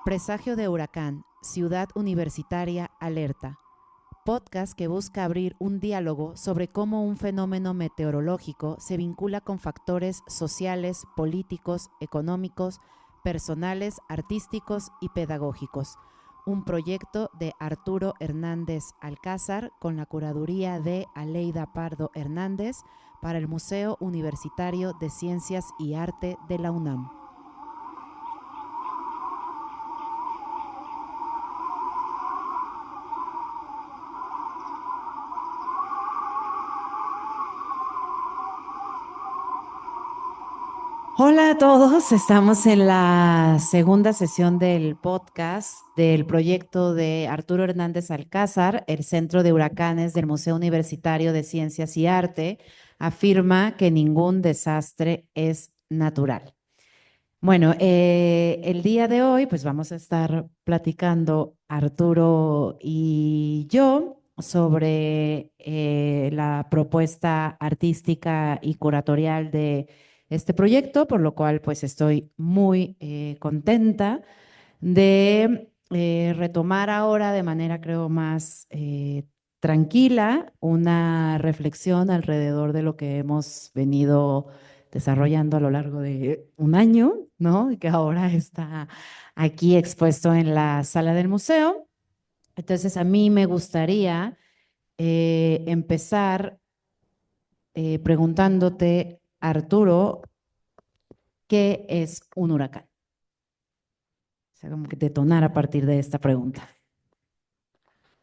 Presagio de huracán, Ciudad Universitaria alerta. Podcast que busca abrir un diálogo sobre cómo un fenómeno meteorológico se vincula con factores sociales, políticos, económicos, personales, artísticos y pedagógicos. Un proyecto de Arturo Hernández Alcázar con la curaduría de Aleida Pardo Hernández para el Museo Universitario de Ciencias y Arte de la UNAM. Hola a todos, estamos en la segunda sesión del podcast del proyecto de Arturo Hernández Alcázar. El Centro de Huracanes del Museo Universitario de Ciencias y Arte afirma que ningún desastre es natural. Bueno, el día de hoy pues vamos a estar platicando Arturo y yo sobre la propuesta artística y curatorial de este proyecto, por lo cual pues estoy muy contenta de retomar ahora de manera creo más tranquila una reflexión alrededor de lo que hemos venido desarrollando a lo largo de un año, ¿no? Y que ahora está aquí expuesto en la sala del museo. Entonces, a mí me gustaría empezar preguntándote, Arturo, ¿qué es un huracán? O sea, como que detonar a partir de esta pregunta.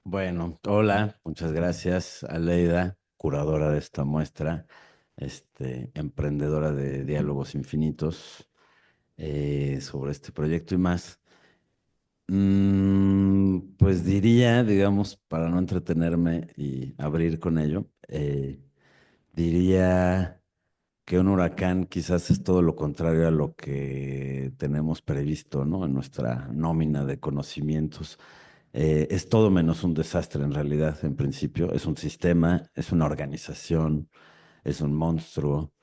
Bueno, hola, muchas gracias, Aleida, curadora de esta muestra, emprendedora de Diálogos Infinitos, sobre este proyecto y más. Pues diría, digamos, para no entretenerme y abrir con ello, diría que un huracán quizás es todo lo contrario a lo que tenemos previsto, ¿no? En nuestra nómina de conocimientos. Es todo menos un desastre en realidad, en principio. Es un sistema, es una organización, es un monstruo,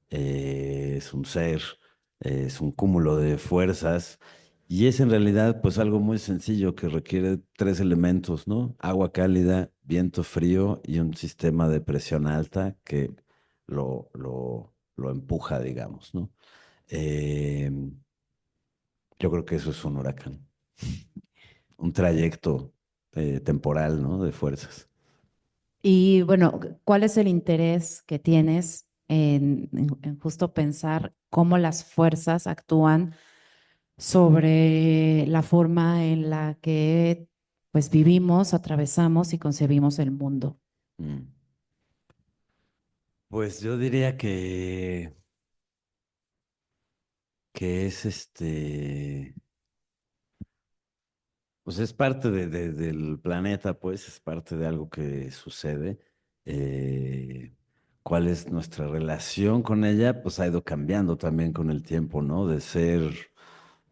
es un ser, es un cúmulo de fuerzas. Y es en realidad pues algo muy sencillo que requiere tres elementos, ¿no? Agua cálida, viento frío y un sistema de presión alta que lo empuja, digamos, ¿no? Eh, yo creo que eso es un huracán, un trayecto temporal, ¿no? De fuerzas. Y bueno, ¿cuál es el interés que tienes en justo pensar cómo las fuerzas actúan sobre la forma en la que pues vivimos, atravesamos y concebimos el mundo? Mm. Pues yo diría que es pues es parte del planeta, pues es parte de algo que sucede. Eh, ¿Cuál es nuestra relación con ella? Pues ha ido cambiando también con el tiempo, ¿no? De ser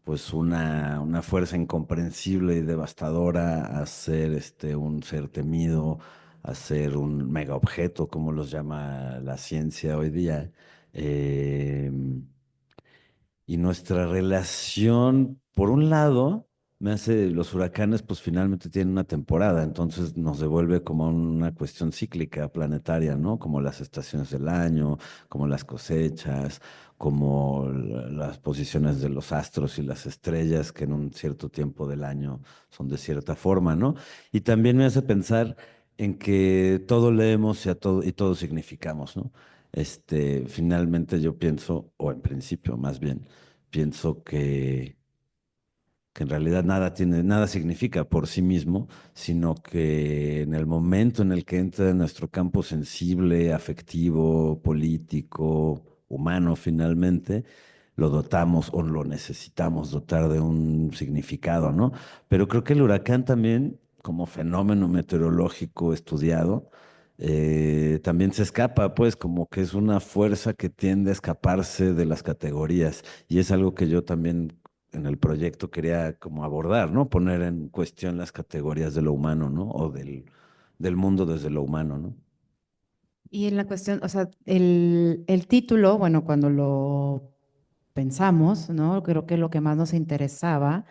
pues una fuerza incomprensible y devastadora a ser un ser temido, a ser un mega objeto, como los llama la ciencia hoy día. Y nuestra relación, por un lado, los huracanes pues finalmente tienen una temporada, entonces nos devuelve como una cuestión cíclica, planetaria, ¿no? Como las estaciones del año, como las cosechas, como las posiciones de los astros y las estrellas que en un cierto tiempo del año son de cierta forma, ¿no? Y también me hace pensar en que todo leemos y todo significamos, ¿no? Finalmente yo pienso, o en principio más bien, pienso que en realidad nada significa por sí mismo, sino que en el momento en el que entra en nuestro campo sensible, afectivo, político, humano finalmente, lo dotamos o lo necesitamos dotar de un significado, ¿no? Pero creo que el huracán también, como fenómeno meteorológico estudiado, también se escapa, pues como que es una fuerza que tiende a escaparse de las categorías. Y es algo que yo también en el proyecto quería como abordar, ¿no? Poner en cuestión las categorías de lo humano, ¿no? O del mundo desde lo humano, ¿no? Y en la cuestión, o sea, el título, bueno, cuando lo pensamos, ¿no? Creo que lo que más nos interesaba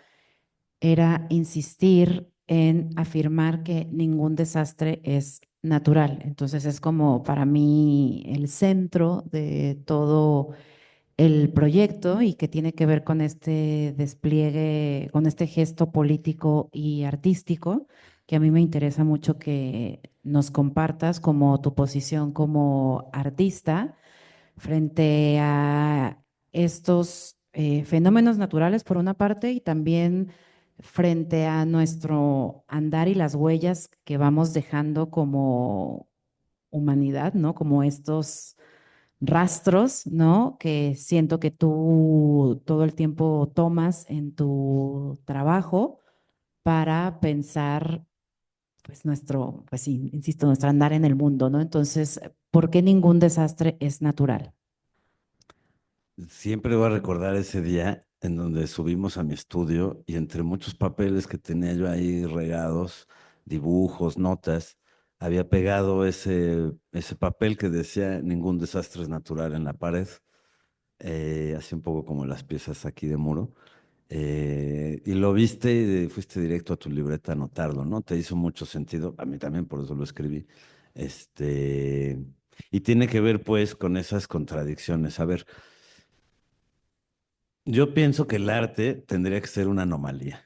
era insistir en afirmar que ningún desastre es natural. Entonces es como para mí el centro de todo el proyecto y que tiene que ver con este despliegue, con este gesto político y artístico, que a mí me interesa mucho que nos compartas como tu posición como artista frente a estos fenómenos naturales, por una parte, y también frente a nuestro andar y las huellas que vamos dejando como humanidad, ¿no? Como estos rastros, ¿no? Que siento que tú todo el tiempo tomas en tu trabajo para pensar, pues nuestro, pues sí, insisto, nuestro andar en el mundo, ¿no? Entonces, ¿por qué ningún desastre es natural? Siempre voy a recordar ese día en donde subimos a mi estudio y entre muchos papeles que tenía yo ahí regados, dibujos, notas, había pegado ese papel que decía ningún desastre es natural en la pared, así un poco como las piezas aquí de muro. Y lo viste y fuiste directo a tu libreta a anotarlo, ¿no? Te hizo mucho sentido, a mí también, por eso lo escribí. Este, y tiene que ver pues con esas contradicciones. A ver, yo pienso que el arte tendría que ser una anomalía,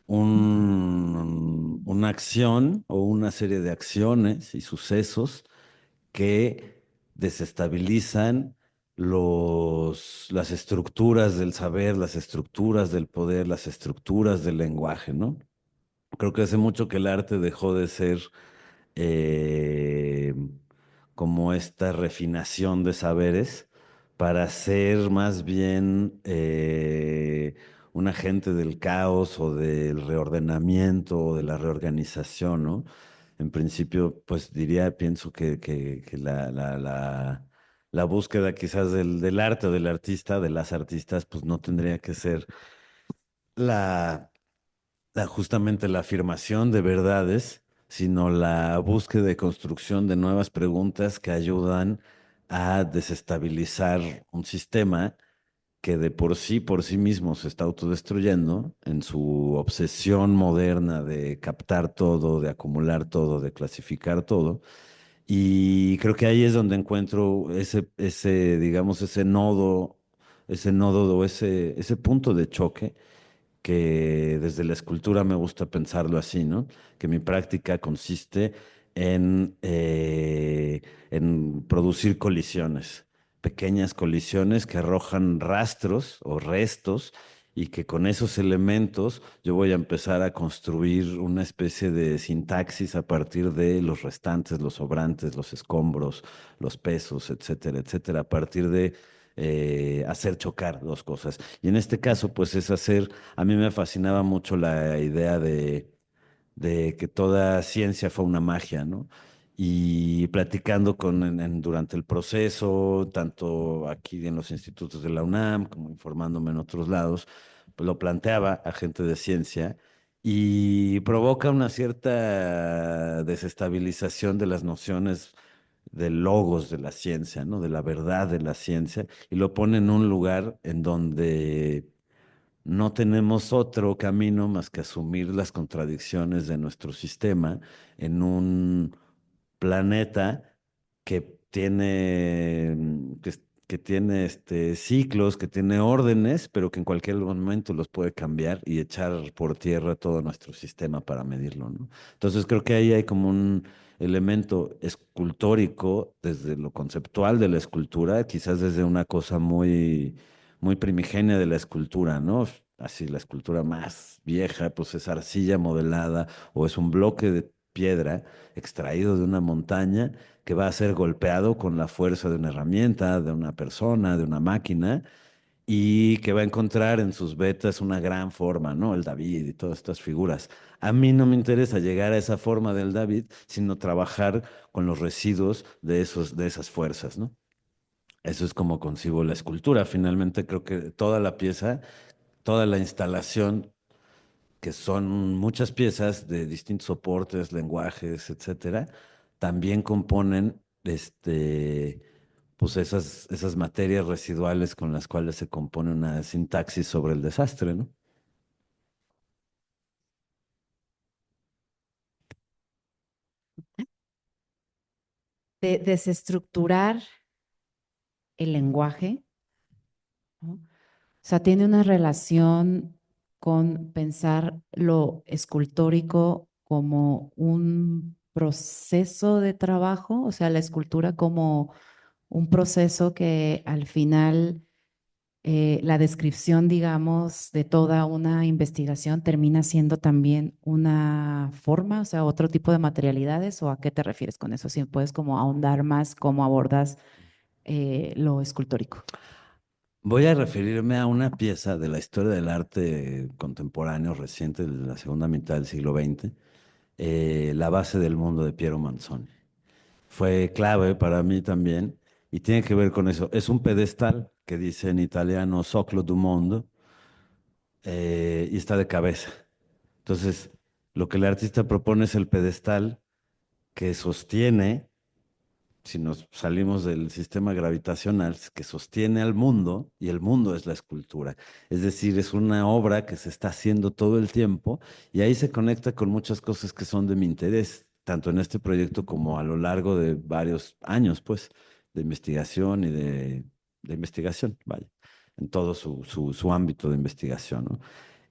una acción o una serie de acciones y sucesos que desestabilizan las estructuras del saber, las estructuras del poder, las estructuras del lenguaje, ¿no? Creo que hace mucho que el arte dejó de ser eh, como esta refinación de saberes para ser más bien un agente del caos o del reordenamiento o de la reorganización, ¿no? En principio, pues diría, pienso que la búsqueda quizás del arte o del artista, de las artistas, pues no tendría que ser la justamente la afirmación de verdades, sino la búsqueda y construcción de nuevas preguntas que ayudan a desestabilizar un sistema que de por sí mismo se está autodestruyendo en su obsesión moderna de captar todo, de acumular todo, de clasificar todo. Y creo que ahí es donde encuentro digamos, ese nodo o ese punto de choque que desde la escultura me gusta pensarlo así, ¿no? Que mi práctica consiste en producir colisiones, pequeñas colisiones que arrojan rastros o restos y que con esos elementos yo voy a empezar a construir una especie de sintaxis a partir de los restantes, los sobrantes, los escombros, los pesos, etcétera, etcétera, a partir de hacer chocar dos cosas. Y en este caso, pues es hacer, a mí me fascinaba mucho la idea de que toda ciencia fue una magia, ¿no? Y platicando durante el proceso, tanto aquí en los institutos de la UNAM como informándome en otros lados, pues lo planteaba a gente de ciencia y provoca una cierta desestabilización de las nociones del logos de la ciencia, ¿no? De la verdad de la ciencia, y lo pone en un lugar en donde no tenemos otro camino más que asumir las contradicciones de nuestro sistema en un planeta que tiene, que tiene ciclos, que tiene órdenes, pero que en cualquier momento los puede cambiar y echar por tierra todo nuestro sistema para medirlo, ¿no? Entonces creo que ahí hay como un elemento escultórico desde lo conceptual de la escultura, quizás desde una cosa muy primigenia de la escultura, ¿no? Así, la escultura más vieja, pues es arcilla modelada o es un bloque de piedra extraído de una montaña que va a ser golpeado con la fuerza de una herramienta, de una persona, de una máquina, y que va a encontrar en sus vetas una gran forma, ¿no? El David y todas estas figuras. A mí no me interesa llegar a esa forma del David, sino trabajar con los residuos de esas fuerzas, ¿no? Eso es como concibo la escultura. Finalmente creo que toda la pieza, toda la instalación, que son muchas piezas de distintos soportes, lenguajes, etcétera, también componen pues esas materias residuales con las cuales se compone una sintaxis sobre el desastre, ¿no? de desestructurar el lenguaje, ¿no? O sea, tiene una relación con pensar lo escultórico como un proceso de trabajo, o sea, la escultura como un proceso que al final la descripción, digamos, de toda una investigación termina siendo también una forma, o sea, otro tipo de materialidades, ¿o a qué te refieres con eso? Si puedes como ahondar más cómo abordas lo escultórico. Voy a referirme a una pieza de la historia del arte contemporáneo reciente de la segunda mitad del siglo XX, La base del mundo de Piero Manzoni. Fue clave para mí también y tiene que ver con eso. Es un pedestal que dice en italiano Soclo du Mondo, y está de cabeza. Entonces, lo que el artista propone es el pedestal que sostiene, si nos salimos del sistema gravitacional, que sostiene al mundo y el mundo es la escultura. Es decir, es una obra que se está haciendo todo el tiempo y ahí se conecta con muchas cosas que son de mi interés, tanto en este proyecto como a lo largo de varios años, pues, de investigación y de investigación, vaya, en todo su ámbito de investigación, ¿no?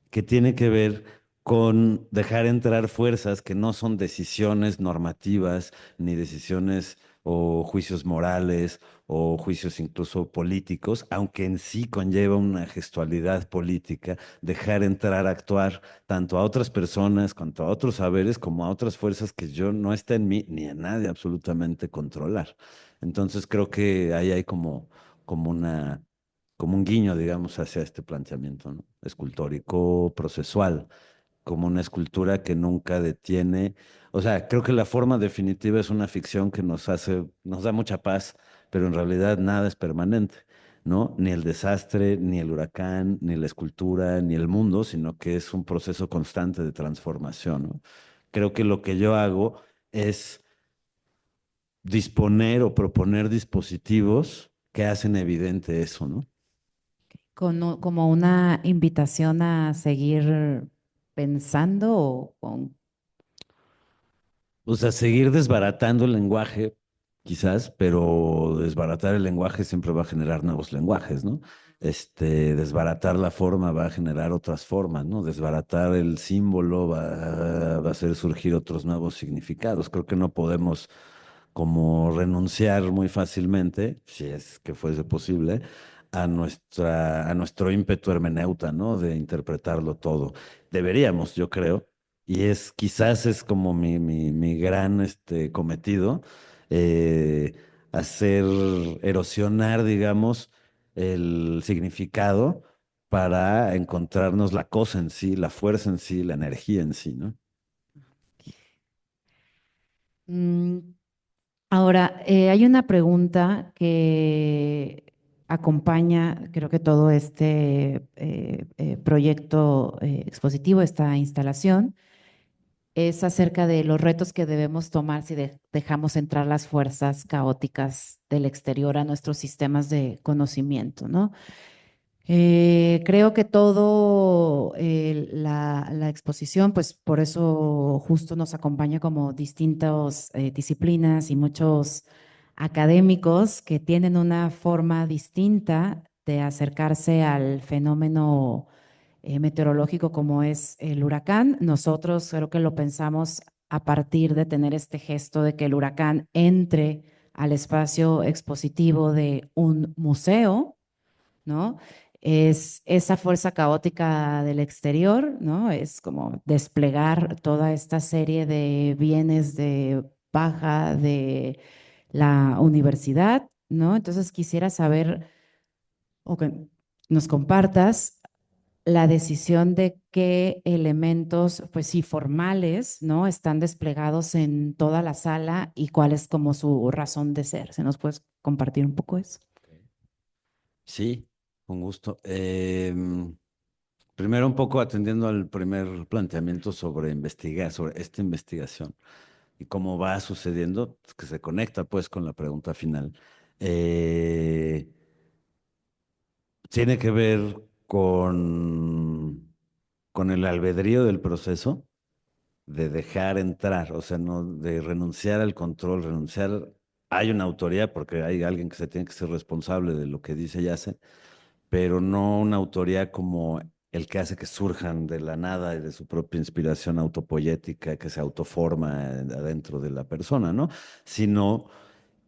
Que tiene que ver con dejar entrar fuerzas que no son decisiones normativas, ni decisiones o juicios morales o juicios incluso políticos, aunque en sí conlleva una gestualidad política, dejar entrar a actuar tanto a otras personas, cuanto a otros saberes, como a otras fuerzas que yo no está en mí ni en nadie absolutamente controlar. Entonces creo que ahí hay como una como un guiño, digamos, hacia este planteamiento, ¿no? Escultórico, procesual, como una escultura que nunca detiene. O sea, creo que la forma definitiva es una ficción que nos hace, nos da mucha paz, pero en realidad nada es permanente, ¿no? Ni el desastre, ni el huracán, ni la escultura, ni el mundo, sino que es un proceso constante de transformación, ¿no? Creo que lo que yo hago es disponer o proponer dispositivos que hacen evidente eso, ¿no? Como una invitación a seguir pensando o con... O sea, seguir desbaratando el lenguaje, quizás, pero desbaratar el lenguaje siempre va a generar nuevos lenguajes, ¿no? Desbaratar la forma va a generar otras formas, ¿no? Desbaratar el símbolo va a hacer surgir otros nuevos significados. Creo que no podemos como renunciar muy fácilmente, si es que fuese posible, a nuestro ímpetu hermeneuta, ¿no? De interpretarlo todo. Deberíamos, yo creo, y quizás es como mi gran cometido, eh, hacer erosionar, digamos, el significado para encontrarnos la cosa en sí, la fuerza en sí, la energía en sí, ¿no? Mm, ahora, hay una pregunta que acompaña, creo que todo este proyecto expositivo, esta instalación, es acerca de los retos que debemos tomar si dejamos entrar las fuerzas caóticas del exterior a nuestros sistemas de conocimiento, ¿no? Creo que todo la exposición, pues por eso justo nos acompaña como distintas disciplinas y muchos académicos que tienen una forma distinta de acercarse al fenómeno meteorológico como es el huracán. Nosotros creo que lo pensamos a partir de tener este gesto de que el huracán entre al espacio expositivo de un museo, ¿no? Es esa fuerza caótica del exterior, ¿no? Es como desplegar toda esta serie de bienes de baja de la universidad, ¿no? Entonces quisiera saber o que nos compartas la decisión de qué elementos, pues sí, formales, ¿no? Están desplegados en toda la sala y cuál es como su razón de ser. ¿Se nos puedes compartir un poco eso? Sí, con gusto. Primero un poco atendiendo al primer planteamiento sobre investigar, sobre esta investigación y cómo va sucediendo, pues, que se conecta pues con la pregunta final. Eh, Tiene que ver con el albedrío del proceso de dejar entrar, o sea, no de renunciar al control, renunciar. hay una autoría porque hay alguien que se tiene que ser responsable de lo que dice y hace, pero no una autoría como el que hace que surjan de la nada y de su propia inspiración autopoyética que se autoforma adentro de la persona, ¿no? Sino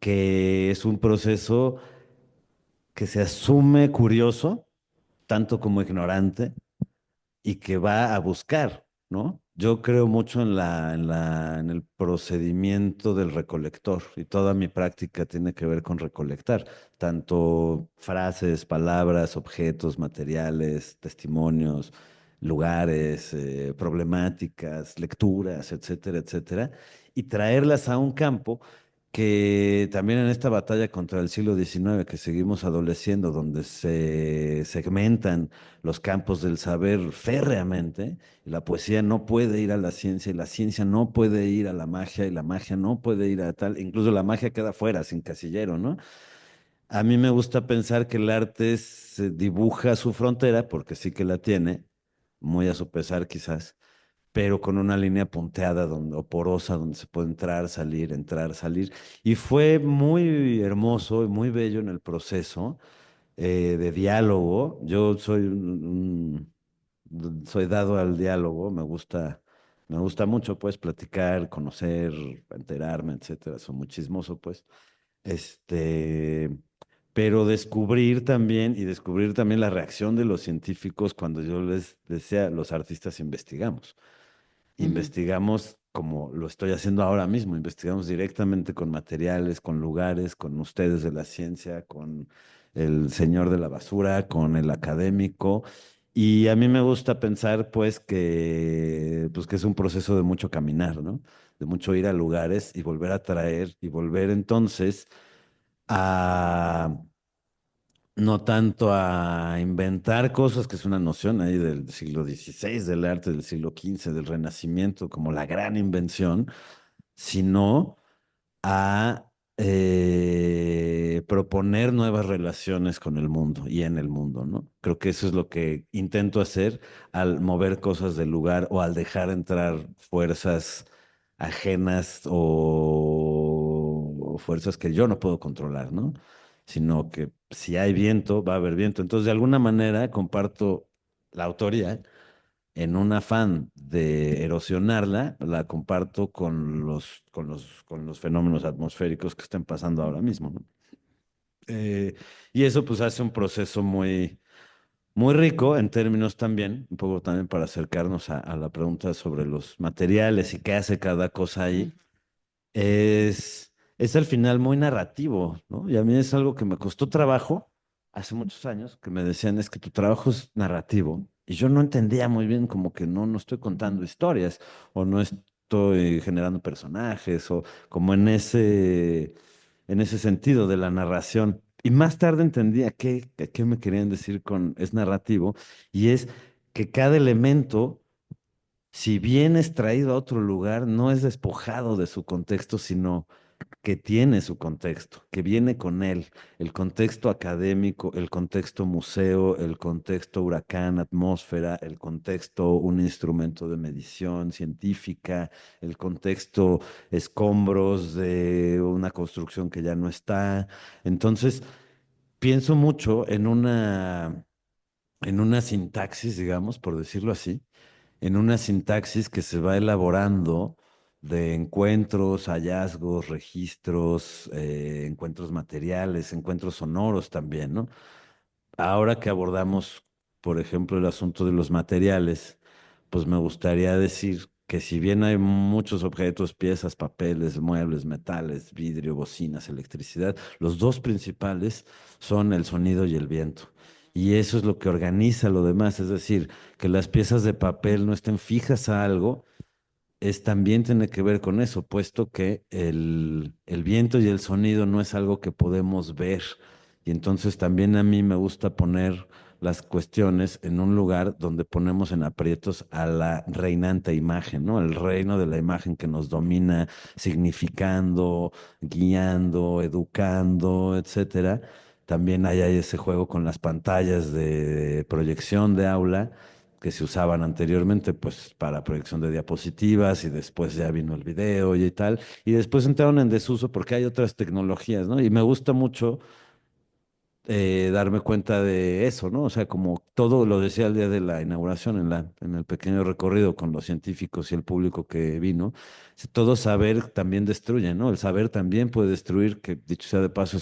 que es un proceso que se asume curioso, tanto como ignorante, y que va a buscar, ¿no? Yo creo mucho en el procedimiento del recolector y toda mi práctica tiene que ver con recolectar, tanto frases, palabras, objetos, materiales, testimonios, lugares, problemáticas, lecturas, etcétera, etcétera, y traerlas a un campo que también en esta batalla contra el siglo XIX que seguimos adoleciendo, donde se segmentan los campos del saber férreamente, y la poesía no puede ir a la ciencia, y la ciencia no puede ir a la magia, y la magia no puede ir a tal, incluso la magia queda fuera, sin casillero, ¿no? A mí me gusta pensar que el arte dibuja su frontera, porque sí que la tiene, muy a su pesar quizás, pero con una línea punteada donde, o porosa donde se puede entrar, salir. Y fue muy hermoso y muy bello en el proceso de diálogo. Yo soy dado al diálogo, me gusta mucho pues platicar, conocer, enterarme, etcétera. Soy muy chismoso pues. Este, pero descubrir también la reacción de los científicos cuando yo les decía, los artistas investigamos. Ujú, Investigamos como lo estoy haciendo ahora mismo, investigamos directamente con materiales, con lugares, con ustedes de la ciencia, con el señor de la basura, con el académico. Y a mí me gusta pensar pues que es un proceso de mucho caminar, ¿no? De mucho ir a lugares y volver a traer y volver entonces a no tanto a inventar cosas, que es una noción ahí del siglo XVI, del arte del siglo XV, del Renacimiento, como la gran invención, sino a proponer nuevas relaciones con el mundo y en el mundo, ¿no? Creo que eso es lo que intento hacer al mover cosas del lugar o al dejar entrar fuerzas ajenas o fuerzas que yo no puedo controlar, ¿no? Sino que si hay viento, va a haber viento. Entonces, de alguna manera, comparto la autoría en un afán de erosionarla, la comparto con los fenómenos atmosféricos que están pasando ahora mismo, ¿no? Y eso pues hace un proceso muy rico en términos también, un poco también para acercarnos a la pregunta sobre los materiales y qué hace cada cosa ujú, ahí. Es al final muy narrativo, ¿no? Y a mí es algo que me costó trabajo hace muchos años, que me decían, es que tu trabajo es narrativo. Y yo no entendía muy bien, como que no estoy contando historias, o no estoy generando personajes, o como en ese sentido de la narración. Y más tarde entendía qué me querían decir con es narrativo, y es que cada elemento si bien es traído a otro lugar, no es despojado de su contexto, sino que tiene su contexto, que viene con él, el contexto académico, el contexto museo, el contexto huracán, atmósfera, el contexto un instrumento de medición científica, el contexto escombros de una construcción que ya no está. Entonces, pienso mucho en una sintaxis, digamos, por decirlo así, en una sintaxis que se va elaborando de encuentros, hallazgos, registros, encuentros materiales, encuentros sonoros también, ¿no? Ahora que abordamos, por ejemplo, el asunto de los materiales, pues me gustaría decir que si bien hay muchos objetos, piezas, papeles, muebles, metales, vidrio, bocinas, electricidad, los dos principales son el sonido y el viento. Y eso es lo que organiza lo demás, es decir, que las piezas de papel no estén fijas a algo, también tiene que ver con eso, puesto que el viento y el sonido no es algo que podemos ver. Y entonces también a mí me gusta poner las cuestiones en un lugar donde ponemos en aprietos a la reinante imagen, ¿no? El reino de la imagen que nos domina, significando, guiando, educando, etcétera. También hay ese juego con las pantallas de proyección de aula que se usaban anteriormente, pues para proyección de diapositivas y después ya vino el video y tal, y después entraron en desuso porque hay otras tecnologías, ¿no? Y me gusta mucho darme cuenta de eso, ¿no? O sea, como todo lo decía el día de la inauguración, en el pequeño recorrido con los científicos y el público que vino, todo saber también destruye, ¿no? El saber también puede destruir, que dicho sea de paso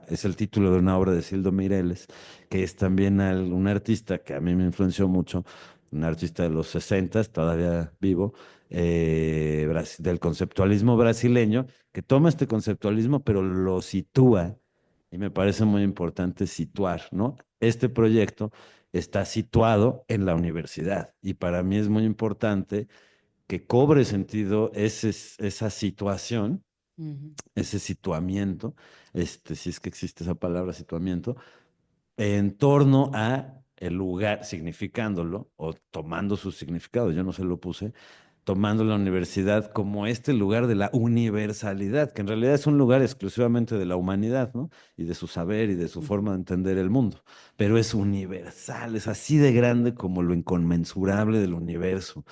es el título de una obra de Sildo Mireles, que es también un artista que a mí me influenció mucho, un artista de los 60, todavía vivo, del conceptualismo brasileño, que toma este conceptualismo, pero lo sitúa y me parece muy importante situar, ¿no? Este proyecto está situado en la universidad y para mí es muy importante que cobre sentido esa situación, Ujú, ese situamiento, si es que existe esa palabra, situamiento, en torno a el lugar, significándolo o tomando su significado, yo no se lo puse, tomando la universidad como este lugar de la universalidad, que en realidad es un lugar exclusivamente de la humanidad, ¿no? Y de su saber y de su ujú. forma de entender el mundo, pero es universal, es así de grande como lo inconmensurable del universo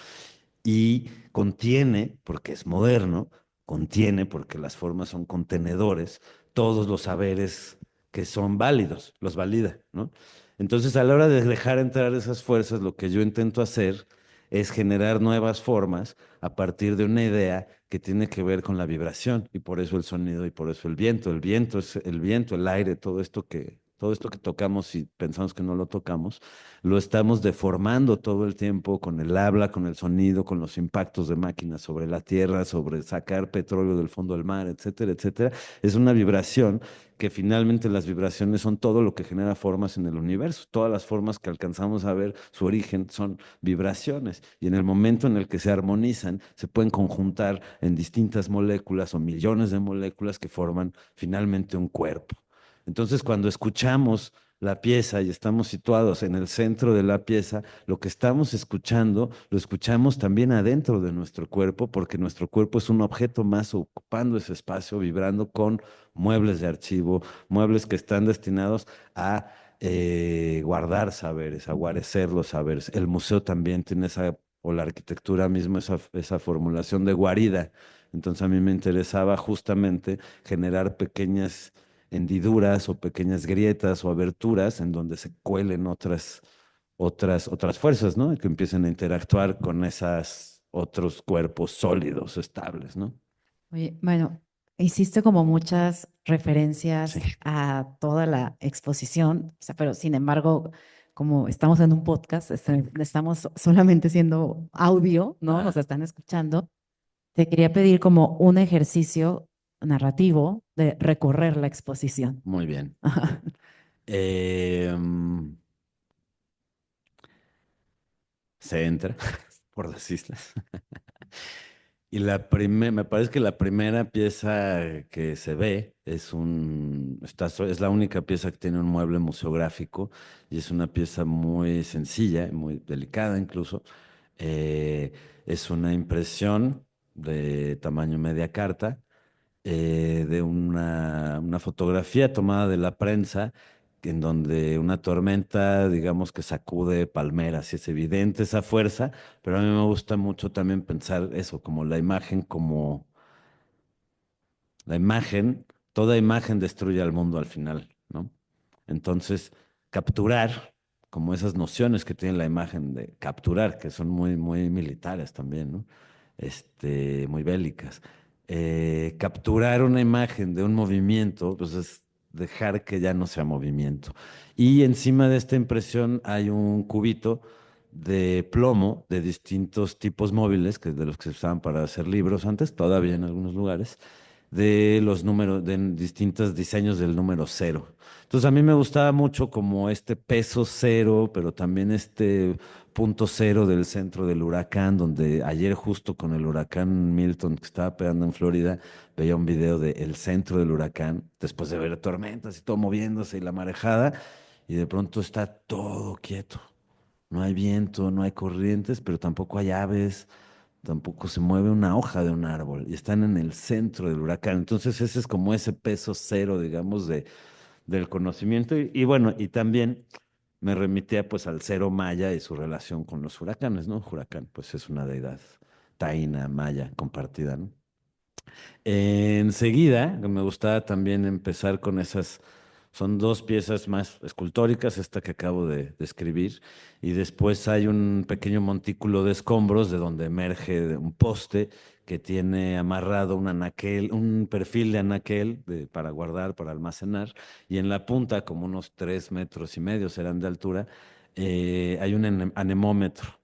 y contiene, porque es moderno, contiene, porque las formas son contenedores, todos los saberes que son válidos, los valida, ¿no? Entonces, a la hora de dejar entrar esas fuerzas, lo que yo intento hacer es generar nuevas formas a partir de una idea que tiene que ver con la vibración, y por eso el sonido y por eso el viento. El viento es el viento, el aire, todo esto que tocamos y pensamos que no lo tocamos, lo estamos deformando todo el tiempo con el habla, con el sonido, con los impactos de máquinas sobre la tierra, sobre sacar petróleo del fondo del mar, etcétera, etcétera. Es una vibración que finalmente las vibraciones son todo lo que genera formas en el universo. Todas las formas que alcanzamos a ver, su origen son vibraciones. Y en el momento en el que se armonizan, se pueden conjuntar en distintas moléculas o millones de moléculas que forman finalmente un cuerpo. Entonces, cuando escuchamos la pieza y estamos situados en el centro de la pieza, lo que estamos escuchando, lo escuchamos también adentro de nuestro cuerpo, porque nuestro cuerpo es un objeto más ocupando ese espacio, vibrando con muebles de archivo, muebles que están destinados a guardar saberes, a guarecer los saberes. El museo también tiene o la arquitectura misma, esa formulación de guarida. Entonces a mí me interesaba justamente generar pequeñas hendiduras o pequeñas grietas o aberturas en donde se cuelen otras fuerzas, ¿no? Y que empiecen a interactuar con esas otros cuerpos sólidos, estables, ¿no? Oye, bueno, hiciste como muchas Sí. referencias a toda la exposición, o sea, pero sin embargo, como estamos en un podcast, estamos solamente siendo audio, ¿no? Nos Ajá. están escuchando. Te quería pedir como un ejercicio narrativo de recorrer la exposición. Muy bien. Mm, se entra por las islas. Y me parece que la primera pieza que se ve es la única pieza que tiene un mueble museográfico y es una pieza muy sencilla, muy delicada incluso. Eh, es una impresión de tamaño media carta de una fotografía tomada de la prensa en donde una tormenta, digamos que sacude palmeras y es evidente esa fuerza, pero a mí me gusta mucho también pensar eso, como la imagen, toda imagen destruye al mundo al final, ¿no? Entonces, capturar, como esas nociones que tiene la imagen de capturar, que son muy, muy militares también, ¿no? Muy bélicas. Capturar una imagen de un movimiento, pues es dejar que ya no sea movimiento. Y encima de esta impresión hay un cubito de plomo de distintos tipos móviles, que de los que se usaban para hacer libros antes, todavía en algunos lugares de los números, de distintos diseños del número cero. Entonces a mí me gustaba mucho como este peso cero, pero también este punto cero del centro del huracán, donde ayer justo con el huracán Milton que estaba pegando en Florida, veía un video del centro del huracán, después de ver tormentas y todo moviéndose y la marejada, y de pronto está todo quieto. No hay viento, no hay corrientes, pero tampoco hay aves, tampoco se mueve una hoja de un árbol y están en el centro del huracán. Entonces ese es como ese peso cero, digamos, del conocimiento. Y bueno, y también me remitía pues al cero maya y su relación con los huracanes, ¿no? Huracán, pues es una deidad taína, maya, compartida, ¿no? Enseguida, me gustaba también empezar con esas, son dos piezas más escultóricas, esta que acabo de escribir, y después hay un pequeño montículo de escombros de donde emerge un poste que tiene amarrado un anaquel, un perfil de anaquel para guardar, para almacenar, y en la punta, como unos 3,5 metros serán de altura, hay un anemómetro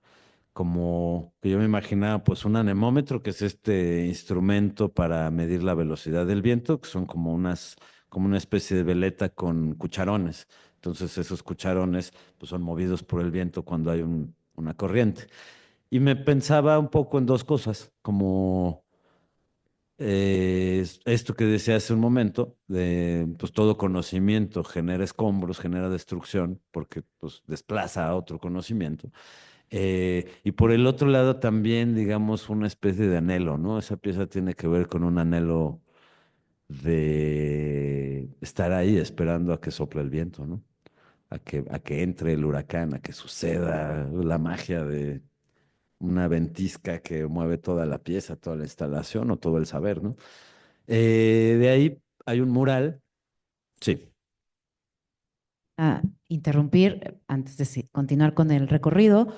como que yo me imaginaba, pues un anemómetro, que es este instrumento para medir la velocidad del viento, que son como una especie de veleta con cucharones. Entonces esos cucharones, pues son movidos por el viento cuando hay una corriente. Y me pensaba un poco en dos cosas, como esto que decía hace un momento, de pues todo conocimiento genera escombros, genera destrucción, porque pues desplaza a otro conocimiento. Y por el otro lado también, digamos, una especie de anhelo, ¿no? Esa pieza tiene que ver con un anhelo de estar ahí esperando a que sople el viento, ¿no? A que entre el huracán, a que suceda la magia de una ventisca que mueve toda la pieza, toda la instalación o todo el saber, ¿no? De ahí hay un mural, sí. A interrumpir antes de continuar con el recorrido,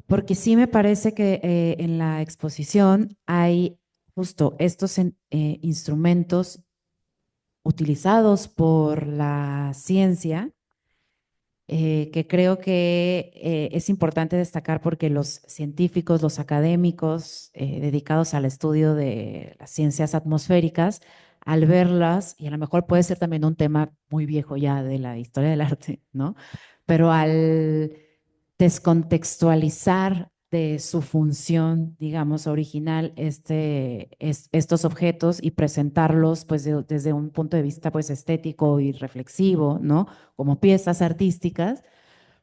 porque sí me parece que en la exposición hay justo estos instrumentos utilizados por la ciencia, que creo que es importante destacar porque los científicos, los académicos dedicados al estudio de las ciencias atmosféricas, al verlas, y a lo mejor puede ser también un tema muy viejo ya de la historia del arte, ¿no? Pero al descontextualizar de su función, digamos, original, estos objetos y presentarlos pues desde un punto de vista pues estético y reflexivo, ¿no? Como piezas artísticas,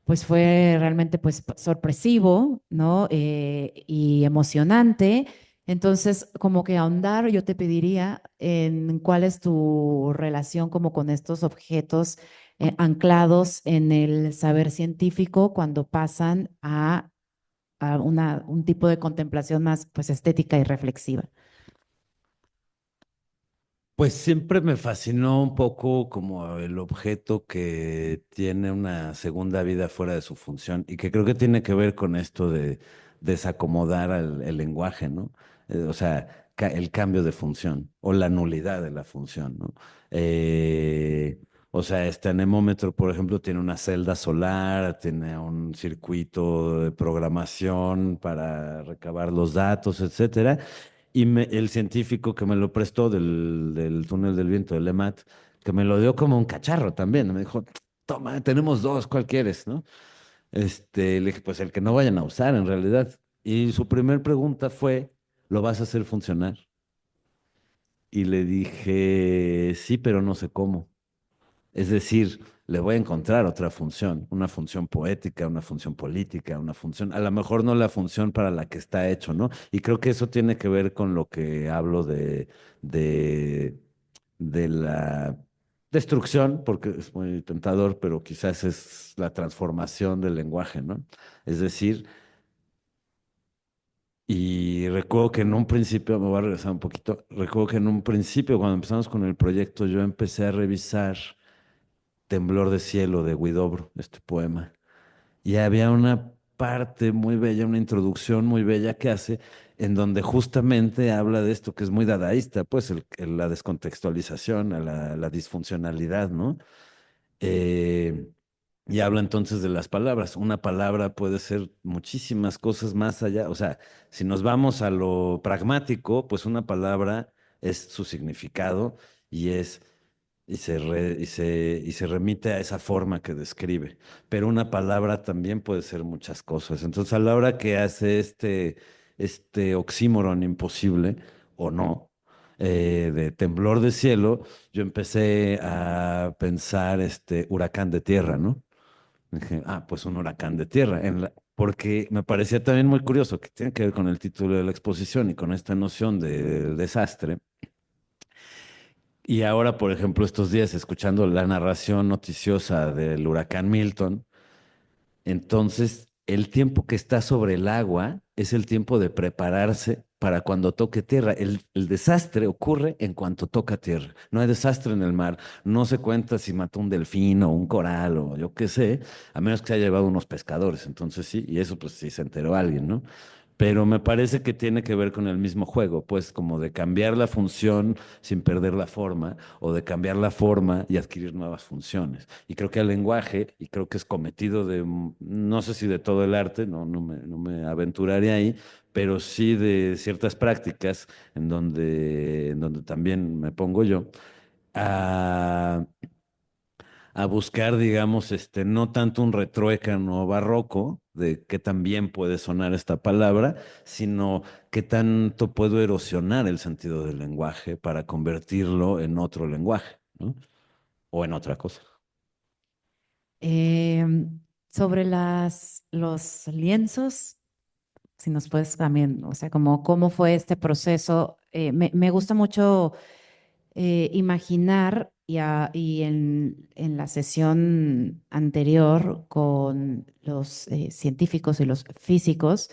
pues fue realmente pues sorpresivo, ¿no? Y emocionante. Entonces, como que ahondar, yo te pediría en cuál es tu relación como con estos objetos anclados en el saber científico cuando pasan a un tipo de contemplación más pues estética y reflexiva. Pues siempre me fascinó un poco como el objeto que tiene una segunda vida fuera de su función y que creo que tiene que ver con esto de desacomodar el lenguaje, ¿no? O sea, el cambio de función o la nulidad de la función, ¿no? O sea, este anemómetro, por ejemplo, tiene una celda solar, tiene un circuito de programación para recabar los datos, etcétera. Y el científico que me lo prestó del túnel del viento, del EMAT, que me lo dio como un cacharro también. Me dijo, toma, tenemos dos, ¿cuál quieres, no? Le dije, pues el que no vayan a usar en realidad. Y su primer pregunta fue, ¿lo vas a hacer funcionar? Y le dije, sí, pero no sé cómo. Es decir, le voy a encontrar otra función, una función poética, una función política, una función, a lo mejor no la función para la que está hecho, ¿no? Y creo que eso tiene que ver con lo que hablo de, de la destrucción, porque es muy tentador, pero quizás es la transformación del lenguaje, ¿no? Es decir, y recuerdo que en un principio, me voy a regresar un poquito, recuerdo que en un principio, cuando empezamos con el proyecto, yo empecé a revisar Temblor de Cielo de Huidobro, este poema. Y había una parte muy bella, una introducción muy bella que hace, en donde justamente habla de esto que es muy dadaísta, pues la descontextualización, la disfuncionalidad, ¿no? Eh, y habla entonces de las palabras. Una palabra puede ser muchísimas cosas más allá. O sea, si nos vamos a lo pragmático, pues una palabra es su significado y es y se remite a esa forma que describe. Pero una palabra también puede ser muchas cosas. Entonces, a la hora que hace este oxímoron imposible, o no, de temblor de cielo, yo empecé a pensar este huracán de tierra, ¿no? Dije, pues un huracán de tierra. Porque me parecía también muy curioso, que tiene que ver con el título de la exposición y con esta noción de desastre. Y ahora, por ejemplo, estos días, escuchando la narración noticiosa del huracán Milton, Entonces, el tiempo que está sobre el agua es el tiempo de prepararse para cuando toque tierra. El desastre ocurre en cuanto toca tierra. No hay desastre en el mar. No se cuenta si mató un delfín o un coral o yo qué sé, a menos que se haya llevado unos pescadores. Entonces sí, y eso pues sí se enteró alguien, ¿no? Pero me parece que tiene que ver con el mismo juego, pues como de cambiar la función sin perder la forma, o de cambiar la forma y adquirir nuevas funciones. Y creo que el lenguaje, y creo que es cometido de, no sé si de todo el arte, no me aventuraré ahí, pero sí de ciertas prácticas en donde también me pongo yo, a, a buscar, digamos, no tanto un retruécano barroco de qué tan bien puede sonar esta palabra, sino qué tanto puedo erosionar el sentido del lenguaje para convertirlo en otro lenguaje, ¿no? O en otra cosa. Sobre los lienzos, si nos puedes también, o sea, como cómo fue este proceso. Me gusta mucho imaginar y en la sesión anterior con los científicos y los físicos,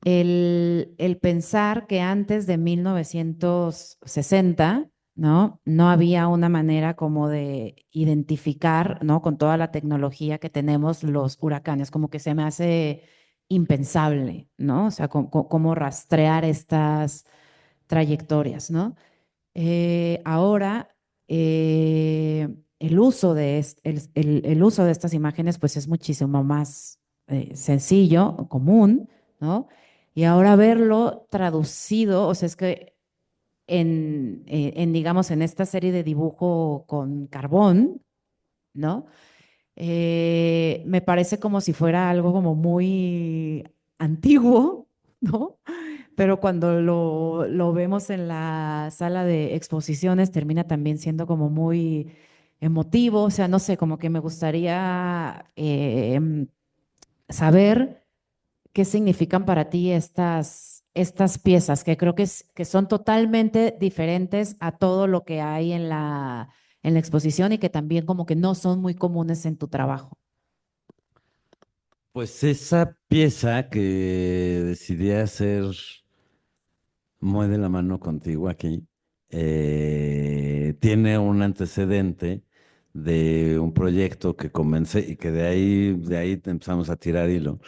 el pensar que antes de 1960, ¿no? No había una manera como de identificar, ¿no? Con toda la tecnología que tenemos los huracanes, como que se me hace impensable, ¿no? O sea, cómo rastrear estas trayectorias, ¿no? Ahora, el uso el uso de estas imágenes pues es muchísimo más sencillo, común, ¿no? Y ahora verlo traducido, o sea, es que digamos, en esta serie de dibujo con carbón, ¿no? Me parece como si fuera algo como muy antiguo, ¿no? Pero cuando lo vemos en la sala de exposiciones termina también siendo como muy emotivo, o sea, no sé, como que me gustaría saber qué significan para ti estas piezas, que creo que son totalmente diferentes a todo lo que hay en la exposición y que también como que no son muy comunes en tu trabajo. Pues esa pieza que decidí hacer muy de la mano contigo aquí, tiene un antecedente de un proyecto que comencé y que de ahí empezamos a tirar hilo,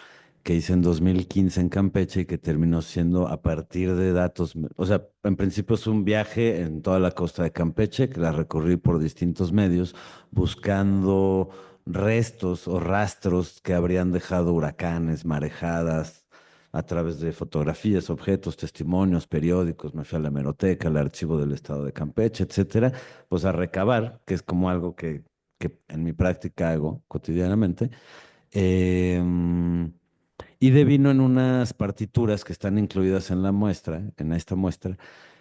que hice en 2015 en Campeche y que terminó siendo a partir de datos, o sea, en principio es un viaje en toda la costa de Campeche que la recorrí por distintos medios buscando restos o rastros que habrían dejado huracanes, marejadas, a través de fotografías, objetos, testimonios, periódicos, me fui a la hemeroteca, al archivo del estado de Campeche, etcétera, pues a recabar, que es como algo que en mi práctica hago cotidianamente. Em, y devino en unas partituras que están incluidas en la muestra, en esta muestra.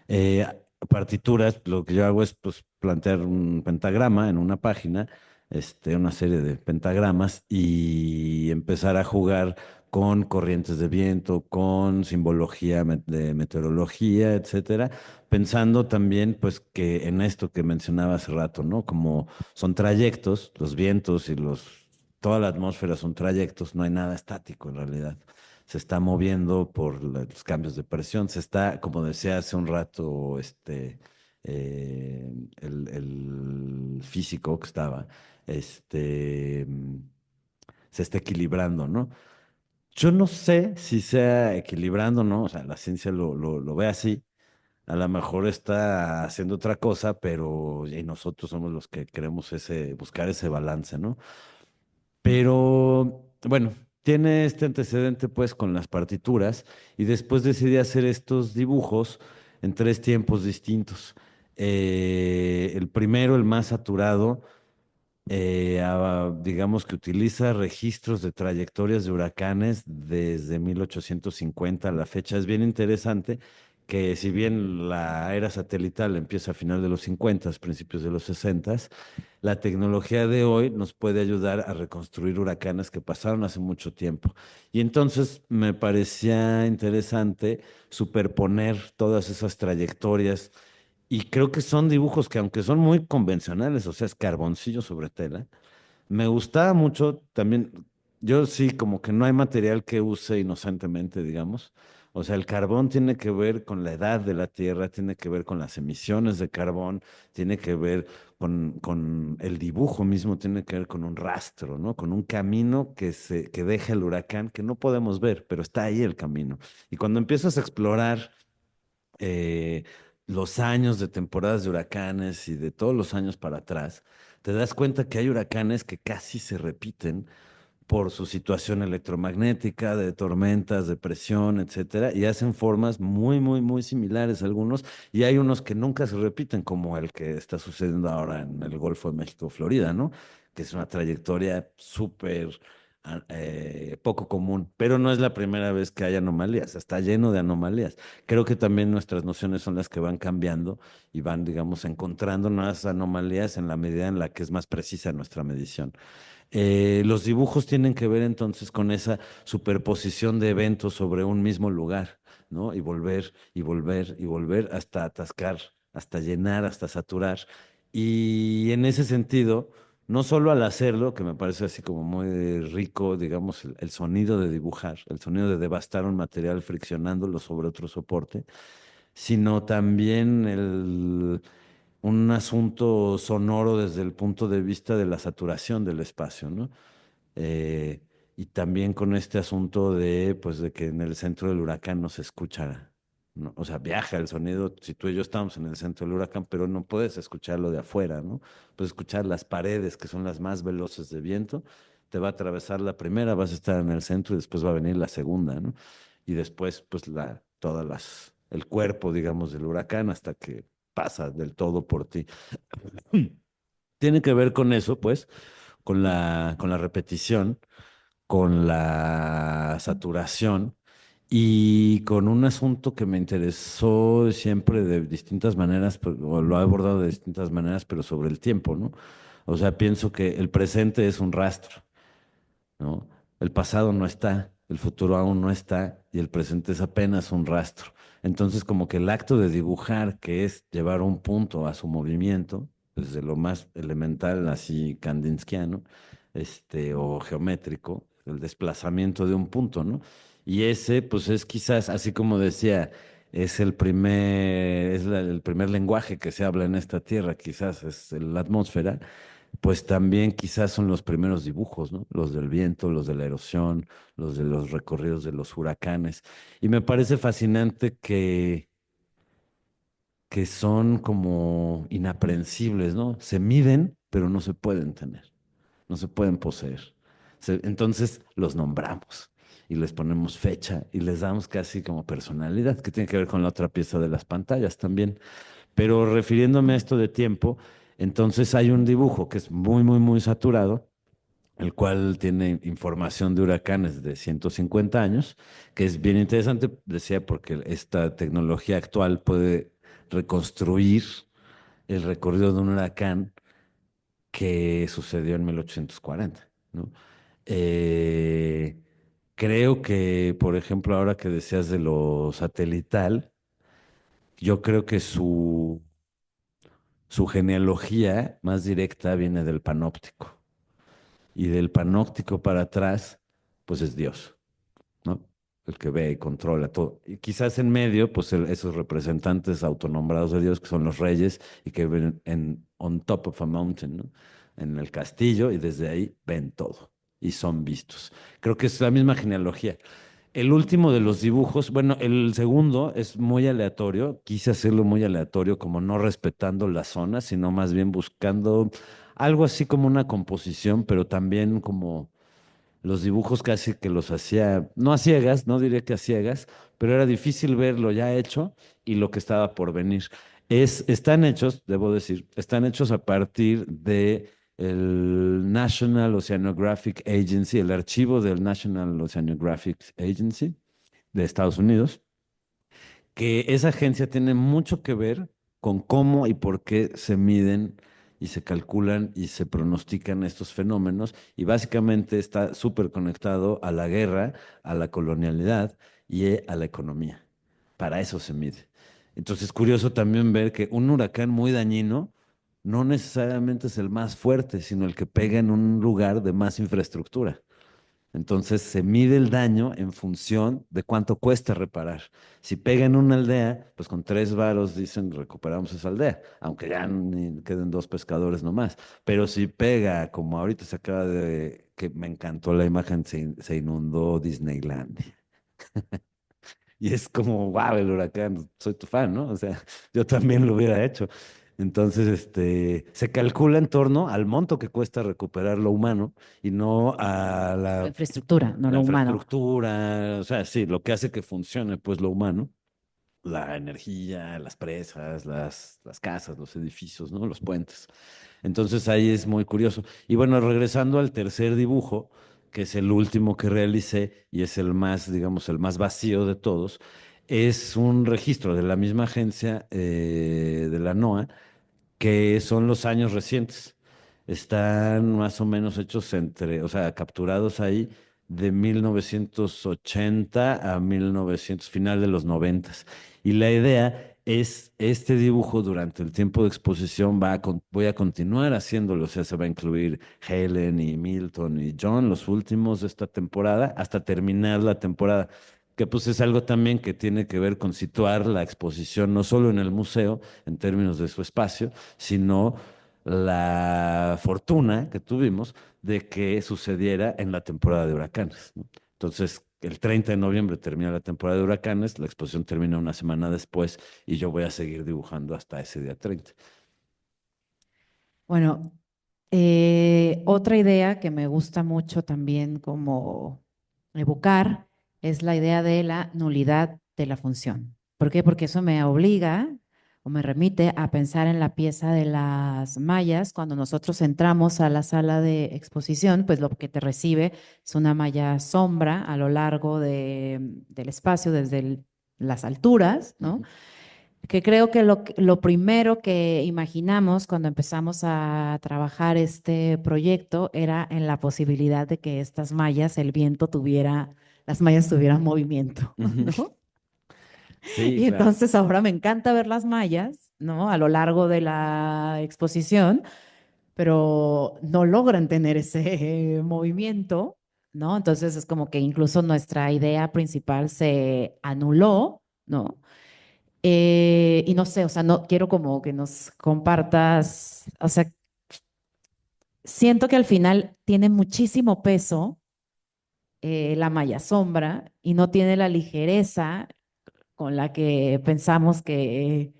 eh, Partituras, lo que yo hago es pues plantear un pentagrama en una página, una serie de pentagramas y empezar a jugar con corrientes de viento, con simbología de meteorología, etcétera, pensando también pues que en esto que mencionaba hace rato, ¿no? Como son trayectos, los vientos y toda la atmósfera son trayectos, no hay nada estático en realidad. Se está moviendo por los cambios de presión, se está, como decía hace un rato, el físico que estaba, este, mm, se está equilibrando, ¿no? Yo no sé si sea equilibrando, ¿no? O sea, la ciencia lo ve así. A lo mejor está haciendo otra cosa, pero y nosotros somos los que queremos buscar ese balance, ¿no? Pero bueno, tiene este antecedente pues con las partituras y después decidí hacer estos dibujos en tres tiempos distintos. El primero, el más saturado, digamos que utiliza registros de trayectorias de huracanes desde 1850 a la fecha. Es bien interesante que si bien la era satelital empieza a final de los 50, principios de los 60, la tecnología de hoy nos puede ayudar a reconstruir huracanes que pasaron hace mucho tiempo. Y entonces me parecía interesante superponer todas esas trayectorias y creo que son dibujos que aunque son muy convencionales, o sea, es carboncillo sobre tela, me gustaba mucho también, Yo sí, como que no hay material que use inocentemente, digamos. O sea, el carbón tiene que ver con la edad de la Tierra, tiene que ver con las emisiones de carbón, tiene que ver con el dibujo mismo, tiene que ver con un rastro, ¿no? Con un camino que deja el huracán, que no podemos ver, pero está ahí el camino. Y cuando empiezas a explorar eh, los años de temporadas de huracanes y de todos los años para atrás, te das cuenta que hay huracanes que casi se repiten por su situación electromagnética, de tormentas, de presión, etcétera, y hacen formas muy, muy, muy similares algunos, y hay unos que nunca se repiten, como el que está sucediendo ahora en el Golfo de México, Florida, ¿no? Que es una trayectoria súper poco común, pero no es la primera vez que hay anomalías, está lleno de anomalías. Creo que también nuestras nociones son las que van cambiando y van, digamos, encontrando nuevas anomalías en la medida en la que es más precisa nuestra medición. Los dibujos tienen que ver entonces con esa superposición de eventos sobre un mismo lugar, ¿no? Y volver y volver y volver hasta atascar, hasta llenar, hasta saturar. Y en ese sentido, no solo al hacerlo, que me parece así como muy rico, digamos, el sonido de dibujar, el sonido de devastar un material friccionándolo sobre otro soporte, sino también un asunto sonoro desde el punto de vista de la saturación del espacio, ¿no? Eh, y también con este asunto de, pues, de que en el centro del huracán no se escucha, ¿no? O sea, viaja el sonido, si tú y yo estamos en el centro del huracán, pero no puedes escucharlo de afuera, ¿no? Puedes escuchar las paredes, que son las más veloces de viento, te va a atravesar la primera, vas a estar en el centro y después va a venir la segunda, ¿no? Y después, pues, el cuerpo, digamos, del huracán hasta que pasa del todo por ti. Tiene que ver con eso, pues, con la repetición, con la saturación y con un asunto que me interesó siempre de distintas maneras, o lo he abordado de distintas maneras, pero sobre el tiempo, ¿no? O sea, pienso que el presente es un rastro, ¿no? El pasado no está, el futuro aún no está y el presente es apenas un rastro. Entonces, como que el acto de dibujar, que es llevar un punto a su movimiento, desde lo más elemental, así kandinskiano, o geométrico, el desplazamiento de un punto, ¿no? Y ese, pues es quizás, así como decía, el primer lenguaje que se habla en esta tierra, quizás es la atmósfera, pues también quizás son los primeros dibujos, ¿no? Los del viento, los de la erosión, los de los recorridos de los huracanes. Y me parece fascinante que son como inaprensibles, ¿no? Se miden, pero no se pueden tener, no se pueden poseer. Entonces los nombramos y les ponemos fecha y les damos casi como personalidad, que tiene que ver con la otra pieza de las pantallas también. Pero refiriéndome a esto de tiempo, entonces hay un dibujo que es muy, muy, muy saturado, el cual tiene información de huracanes de 150 años, que es bien interesante, decía, porque esta tecnología actual puede reconstruir el recorrido de un huracán que sucedió en 1840, ¿no? Eh, Creo que, por ejemplo, ahora que decías de lo satelital, yo creo que su genealogía más directa viene del panóptico. Y del panóptico para atrás, pues es Dios, ¿no? El que ve y controla todo. Y quizás en medio, pues esos representantes autonombrados de Dios, que son los reyes y que ven on top of a mountain, ¿no? En el castillo y desde ahí ven todo y son vistos. Creo que es la misma genealogía. El último de los dibujos, bueno, el segundo es muy aleatorio. Quise hacerlo muy aleatorio, como no respetando la zona, sino más bien buscando algo así como una composición, pero también como los dibujos casi que los hacía, no a ciegas, no diré que a ciegas, pero era difícil ver lo ya hecho y lo que estaba por venir. Están hechos, debo decir, están hechos a partir de el National Oceanographic Agency, el archivo del National Oceanographic Agency de Estados Unidos, que esa agencia tiene mucho que ver con cómo y por qué se miden y se calculan y se pronostican estos fenómenos y básicamente está súper conectado a la guerra, a la colonialidad y a la economía. Para eso se mide. Entonces es curioso también ver que un huracán muy dañino no necesariamente es el más fuerte, sino el que pega en un lugar de más infraestructura. Entonces se mide el daño en función de cuánto cuesta reparar. Si pega en una aldea, pues con 3 varos dicen recuperamos esa aldea, aunque ya ni queden 2 pescadores nomás. Pero si pega, como ahorita se acaba de, que me encantó la imagen, se inundó Disneyland. Y es como, wow, el huracán, soy tu fan, ¿no? O sea, yo también lo hubiera hecho. Entonces, se calcula en torno al monto que cuesta recuperar lo humano y no a La la, infraestructura, no la lo humano. infraestructura, o sea, sí, lo que hace que funcione, pues, lo humano, la energía, las presas, las casas, los edificios, ¿no? Los puentes. Entonces ahí es muy curioso. Y bueno, regresando al tercer dibujo, que es el último que realicé y es el más, digamos, el más vacío de todos, es un registro de la misma agencia de la NOAA, que son los años recientes. Están más o menos hechos entre, o sea, capturados ahí de 1980 a 1900, final de los 90. Y la idea es, este dibujo durante el tiempo de exposición voy a continuar haciéndolo, o sea, se va a incluir Helen y Milton y John, los últimos de esta temporada, hasta terminar la temporada, que pues es algo también que tiene que ver con situar la exposición no solo en el museo, en términos de su espacio, sino la fortuna que tuvimos de que sucediera en la temporada de huracanes, ¿no? Entonces, el 30 de noviembre termina la temporada de huracanes, la exposición termina una semana después y yo voy a seguir dibujando hasta ese día 30. Bueno, otra idea que me gusta mucho también como evocar es la idea de la nulidad de la función. ¿Por qué? Porque eso me obliga o me remite a pensar en la pieza de las mallas. Cuando nosotros entramos a la sala de exposición, pues lo que te recibe es una malla sombra a lo largo del espacio desde las alturas, ¿no? Ujú. Que creo que lo primero que imaginamos cuando empezamos a trabajar este proyecto era en la posibilidad de que estas mallas, el viento tuviera, las mallas tuvieran movimiento, Ujú. ¿no? Sí, Y claro. entonces ahora me encanta ver las mallas, ¿no? A lo largo de la exposición, pero no logran tener ese movimiento, ¿no? Entonces es como que incluso nuestra idea principal se anuló, ¿no? Y no sé, o sea, no quiero como que nos compartas, o sea, siento que al final tiene muchísimo peso la malla sombra y no tiene la ligereza con la que pensamos que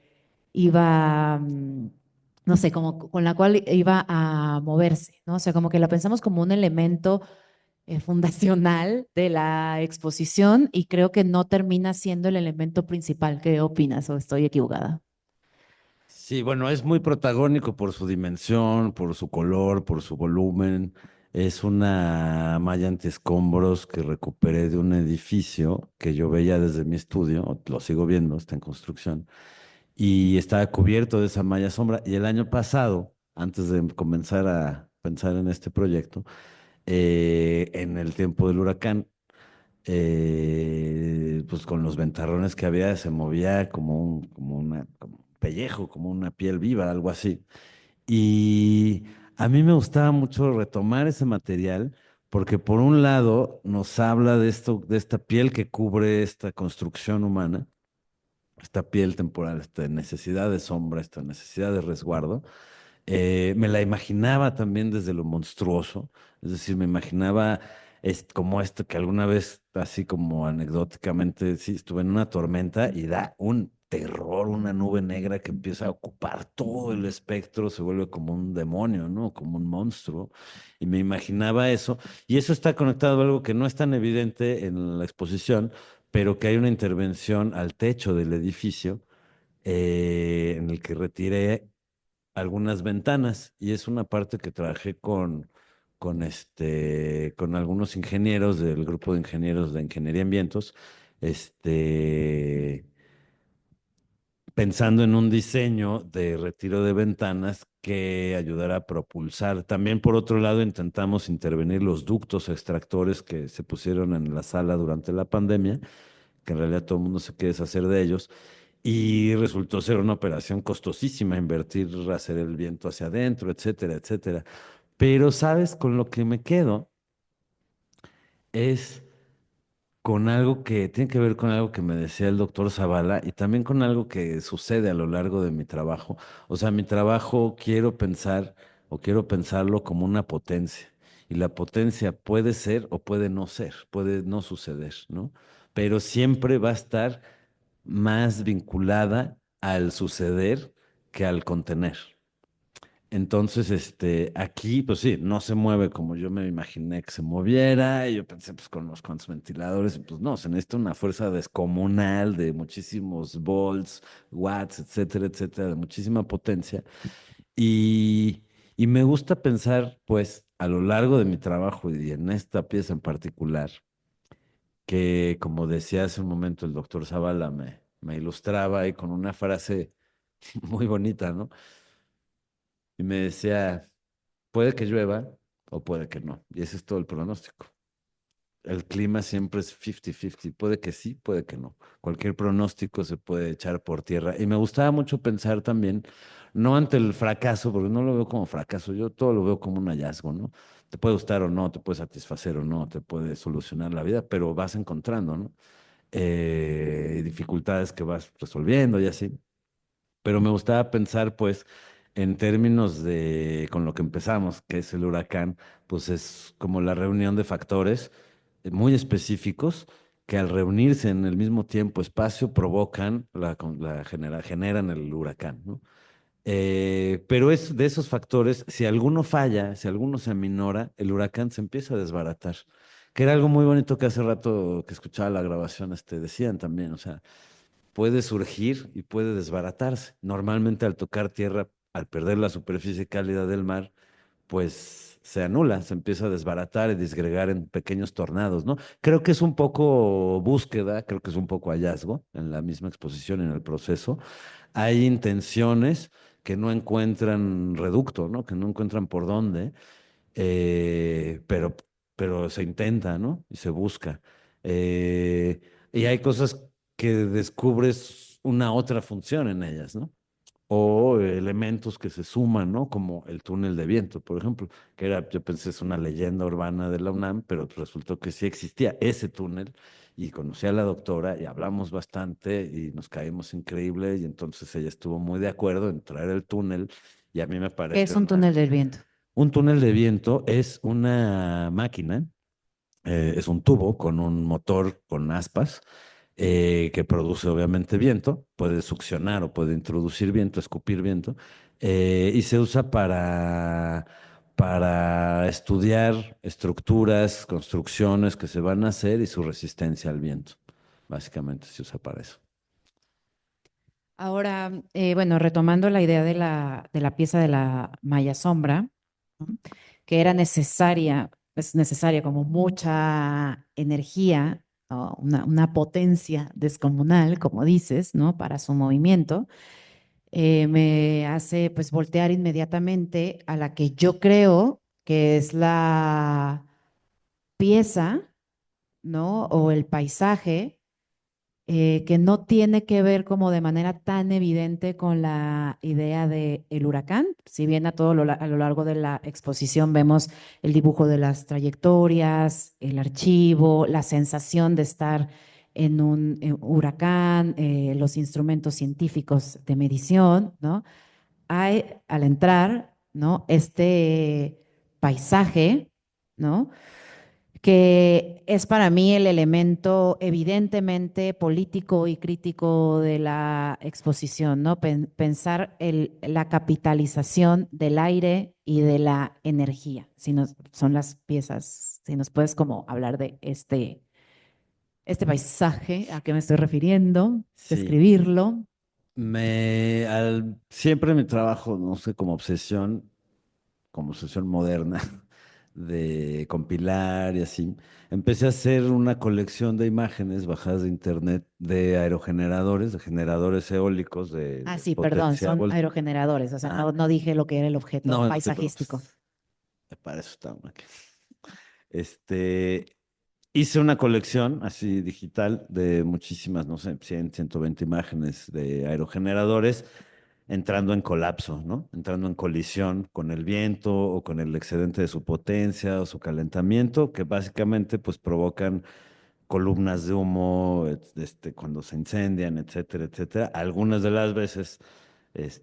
iba, no sé, como con la cual iba a moverse, ¿no? O sea, como que la pensamos como un elemento fundacional de la exposición y creo que no termina siendo el elemento principal. ¿Qué opinas o estoy equivocada? Sí, bueno, es muy protagónico por su dimensión, por su color, por su volumen. Es una malla antiescombros que recuperé de un edificio que yo veía desde mi estudio, lo sigo viendo, está en construcción, y estaba cubierto de esa malla sombra. Y el año pasado, antes de comenzar a pensar en este proyecto, en el tiempo del huracán, pues con los ventarrones que había, se movía como un pellejo, como una piel viva, algo así. Y a mí me gustaba mucho retomar ese material porque por un lado nos habla de esto, de esta piel que cubre esta construcción humana, esta piel temporal, esta necesidad de sombra, esta necesidad de resguardo. Me la imaginaba también desde lo monstruoso, es decir, me imaginaba como esto que alguna vez, así como anecdóticamente, sí, estuve en una tormenta y da un terror, una nube negra que empieza a ocupar todo el espectro, se vuelve como un demonio, ¿no? Como un monstruo. Y me imaginaba eso. Y eso está conectado a algo que no es tan evidente en la exposición, pero que hay una intervención al techo del edificio en el que retiré algunas ventanas y es una parte que trabajé con algunos ingenieros del grupo de ingenieros de ingeniería en vientos, este, pensando en un diseño de retiro de ventanas que ayudara a propulsar. También por otro lado intentamos intervenir los ductos extractores que se pusieron en la sala durante la pandemia, que en realidad todo el mundo se quiere deshacer de ellos. Y resultó ser una operación costosísima, invertir, hacer el viento hacia adentro, etcétera, etcétera. Pero, ¿sabes con lo que me quedo? es con algo que tiene que ver con algo que me decía el doctor Zavala y también con algo que sucede a lo largo de mi trabajo. O sea, mi trabajo quiero pensar o quiero pensarlo como una potencia. Y la potencia puede ser o puede no ser, puede no suceder, ¿no? Pero siempre va a estar más vinculada al suceder que al contener. Entonces, aquí, pues sí, no se mueve como yo me imaginé que se moviera. Y yo pensé, pues con los cuantos ventiladores, y pues no, se necesita una fuerza descomunal de muchísimos volts, watts, etcétera, etcétera, de muchísima potencia. Y, y me gusta pensar, pues, a lo largo de mi trabajo y en esta pieza en particular, que como decía hace un momento el doctor Zavala, me ilustraba ahí con una frase muy bonita, ¿no? Y me decía, puede que llueva o puede que no. Y ese es todo el pronóstico. El clima siempre es 50-50. Puede que sí, puede que no. Cualquier pronóstico se puede echar por tierra. Y me gustaba mucho pensar también, no ante el fracaso, porque no lo veo como fracaso, yo todo lo veo como un hallazgo, ¿no? Te puede gustar o no, te puede satisfacer o no, te puede solucionar la vida, pero vas encontrando, ¿no? Dificultades que vas resolviendo y así. Pero me gustaba pensar, pues, en términos de, con lo que empezamos, que es el huracán, pues es como la reunión de factores muy específicos que al reunirse en el mismo tiempo, espacio, provocan, generan el huracán, ¿no? Pero es de esos factores, si alguno falla, si alguno se aminora, el huracán se empieza a desbaratar. Que era algo muy bonito que hace rato que escuchaba la grabación, decían también, o sea, puede surgir y puede desbaratarse. Normalmente al tocar tierra, al perder la superficie cálida del mar, pues se anula, se empieza a desbaratar y disgregar en pequeños tornados, ¿no? Creo que es un poco búsqueda, creo que es un poco hallazgo en la misma exposición, en el proceso. Hay intenciones que no encuentran reducto, ¿no? Que no encuentran por dónde, eh, pero, pero se intenta, ¿no? Y se busca. Eh, y hay cosas que descubres una otra función en ellas, ¿no? O elementos que se suman, ¿no? Como el túnel de viento, por ejemplo, que era, yo pensé, es una leyenda urbana de la UNAM, pero resultó que sí existía ese túnel y conocí a la doctora y hablamos bastante y nos caímos increíble y entonces ella estuvo muy de acuerdo en traer el túnel y a mí me ¿Qué es pareció un una... túnel del viento? Un túnel de viento es una máquina, es un tubo con un motor con aspas que produce obviamente viento, puede succionar o puede introducir viento, escupir viento, y se usa para estudiar estructuras, construcciones que se van a hacer y su resistencia al viento. Básicamente se usa para eso. Ahora, bueno, retomando la idea de la pieza de la malla sombra, ¿no? Que era necesaria, es necesaria como mucha energía, ¿no? Una potencia descomunal, como dices, ¿no? Para su movimiento, me hace pues voltear inmediatamente a la que yo creo que es la pieza, ¿no? O el paisaje que no tiene que ver como de manera tan evidente con la idea de el huracán. Si bien a lo largo de la exposición vemos el dibujo de las trayectorias, el archivo, la sensación de estar en un huracán, los instrumentos científicos de medición, ¿no? Hay al entrar, ¿no? Este paisaje, ¿no? Que es para mí el elemento evidentemente político y crítico de la exposición, ¿no? Pensar la capitalización del aire y de la energía, si nos, son las piezas, si nos puedes como hablar de este paisaje, a qué me estoy refiriendo, Sí, describirlo. siempre mi trabajo, no sé, como obsesión moderna, de compilar y así, empecé a hacer una colección de imágenes bajadas de internet de aerogeneradores, de generadores eólicos Ah, de sí, perdón, potencia son volt. aerogeneradores, o sea, Ah, no dije lo que era el objeto no, no te paisajístico. preocupes, para eso está aquí. Este, Hice una colección así digital de muchísimas, no sé, 100, 120 imágenes de aerogeneradores entrando en colapso, ¿no? Entrando en colisión con el viento o con el excedente de su potencia o su calentamiento, que básicamente pues provocan columnas de humo, cuando se incendian, etcétera, etcétera. Algunas de las veces,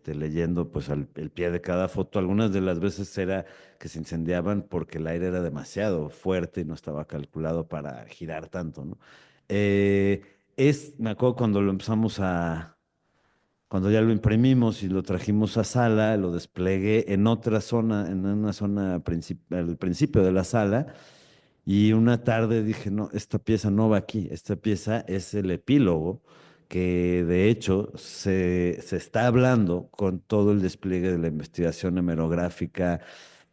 leyendo pues el pie de cada foto, algunas de las veces era que se incendiaban porque el aire era demasiado fuerte y no estaba calculado para girar tanto, ¿no? Eh, Me acuerdo cuando lo empezamos cuando ya lo imprimimos y lo trajimos a sala, lo desplegué en otra zona, en una zona al principio de la sala, y una tarde dije, no, esta pieza no va aquí, esta pieza es el epílogo que de hecho se está hablando con todo el despliegue de la investigación hemerográfica,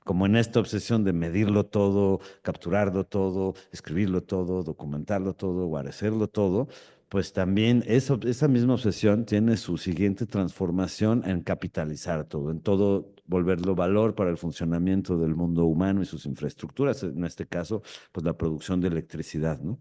como en esta obsesión de medirlo todo, capturarlo todo, escribirlo todo, documentarlo todo, guarecerlo todo, pues también esa misma obsesión tiene su siguiente transformación en capitalizar todo, en todo volverlo valor para el funcionamiento del mundo humano y sus infraestructuras, en este caso, pues la producción de electricidad, ¿no?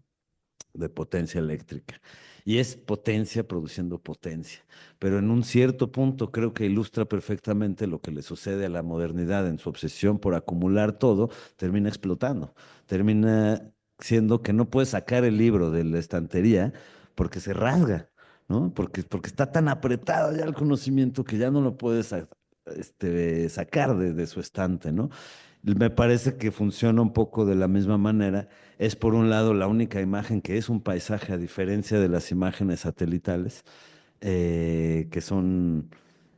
De potencia eléctrica. Y es potencia produciendo potencia. Pero en un cierto punto creo que ilustra perfectamente lo que le sucede a la modernidad en su obsesión por acumular todo, termina explotando. Termina siendo que no puedes sacar el libro de la estantería porque se rasga, ¿no? Porque está tan apretado ya el conocimiento que ya no lo puedes sacar de su estante, ¿no? Me parece que funciona un poco de la misma manera. Es por un lado la única imagen que es un paisaje, a diferencia de las imágenes satelitales, que son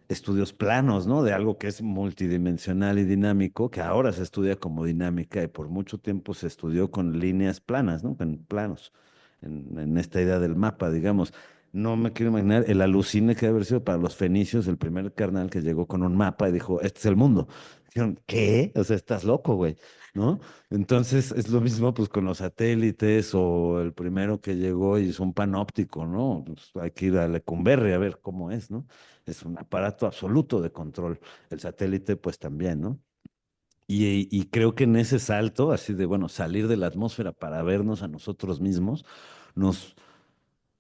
estudios planos, ¿no? De algo que es multidimensional y dinámico, que ahora se estudia como dinámica y por mucho tiempo se estudió con líneas planas, ¿no? En planos, en esta idea del mapa, digamos. No me quiero imaginar el alucine que debe haber sido para los fenicios, el primer carnal que llegó con un mapa y dijo, este es el mundo. Dijeron, ¿qué? O sea, estás loco, güey, ¿no? Entonces es lo mismo pues con los satélites o el primero que llegó y hizo un panóptico, ¿no? Pues, hay que ir a Lecumberri a ver cómo es, ¿no? Es un aparato absoluto de control. El satélite pues también, ¿no? Y creo que en ese salto, así de, bueno, salir de la atmósfera para vernos a nosotros mismos, nos,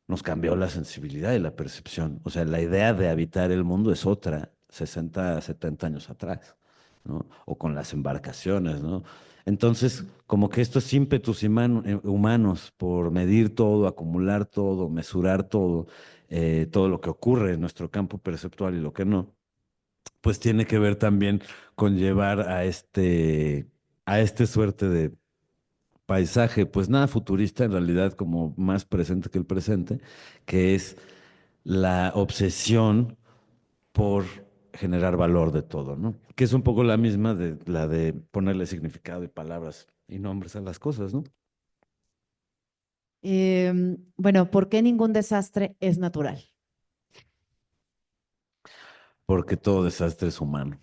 nos cambió la sensibilidad y la percepción. O sea, la idea de habitar el mundo es otra, 60, 70 años atrás, ¿no? O con las embarcaciones, ¿no? Entonces, como que estos ímpetus humanos por medir todo, acumular todo, mesurar todo, todo lo que ocurre en nuestro campo perceptual y lo que no, pues tiene que ver también con llevar a este suerte de paisaje, pues nada futurista en realidad, como más presente que el presente, que es la obsesión por generar valor de todo, ¿no? Que es un poco la misma de la de ponerle significado y palabras y nombres a las cosas, ¿no? Bueno, ¿por qué ningún desastre es natural? Porque todo desastre es humano.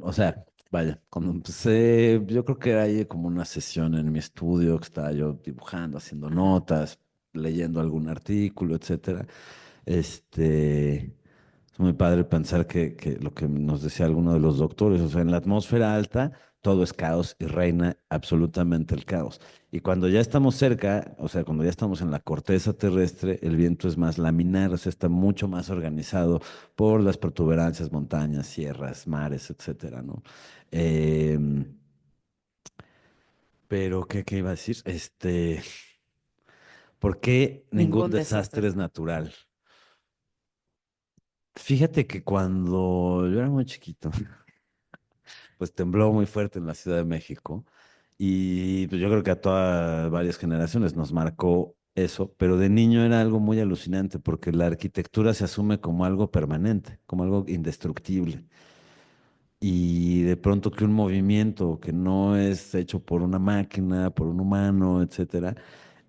O sea, vaya, cuando empecé, yo creo que era ahí como una sesión en mi estudio, que estaba yo dibujando, haciendo Ajá. notas, leyendo algún artículo, etcétera. Es muy padre pensar que lo que nos decía alguno de los doctores, o sea, en la atmósfera alta todo es caos y reina absolutamente el caos. Y cuando ya estamos cerca, o sea, cuando ya estamos en la corteza terrestre, el viento es más laminar, o sea, está mucho más organizado por las protuberancias, montañas, sierras, mares, etcétera, ¿no? Em, pero, ¿qué iba a decir? ¿Por qué ningún Ningún desastre es desastre es natural. natural? Fíjate que cuando yo era muy chiquito, pues tembló muy fuerte en la Ciudad de México y pues yo creo que a todas varias generaciones nos marcó eso, pero de niño era algo muy alucinante porque la arquitectura se asume como algo permanente, como algo indestructible. Y de pronto que un movimiento que no es hecho por una máquina, por un humano, etcétera,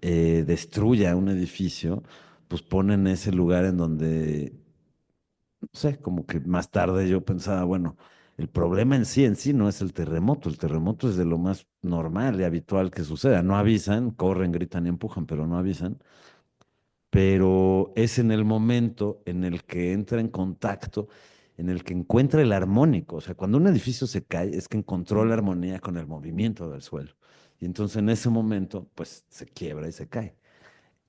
destruya un edificio, pues pone en ese lugar en donde no sé, como que más tarde yo pensaba, bueno, el problema en sí no es el terremoto es de lo más normal y habitual que suceda. No avisan, corren, gritan y empujan, pero no avisan. Pero es en el momento en el que entra en contacto, en el que encuentra el armónico. O sea, cuando un edificio se cae, es que encontró la armonía con el movimiento del suelo. Y entonces en ese momento, pues se quiebra y se cae.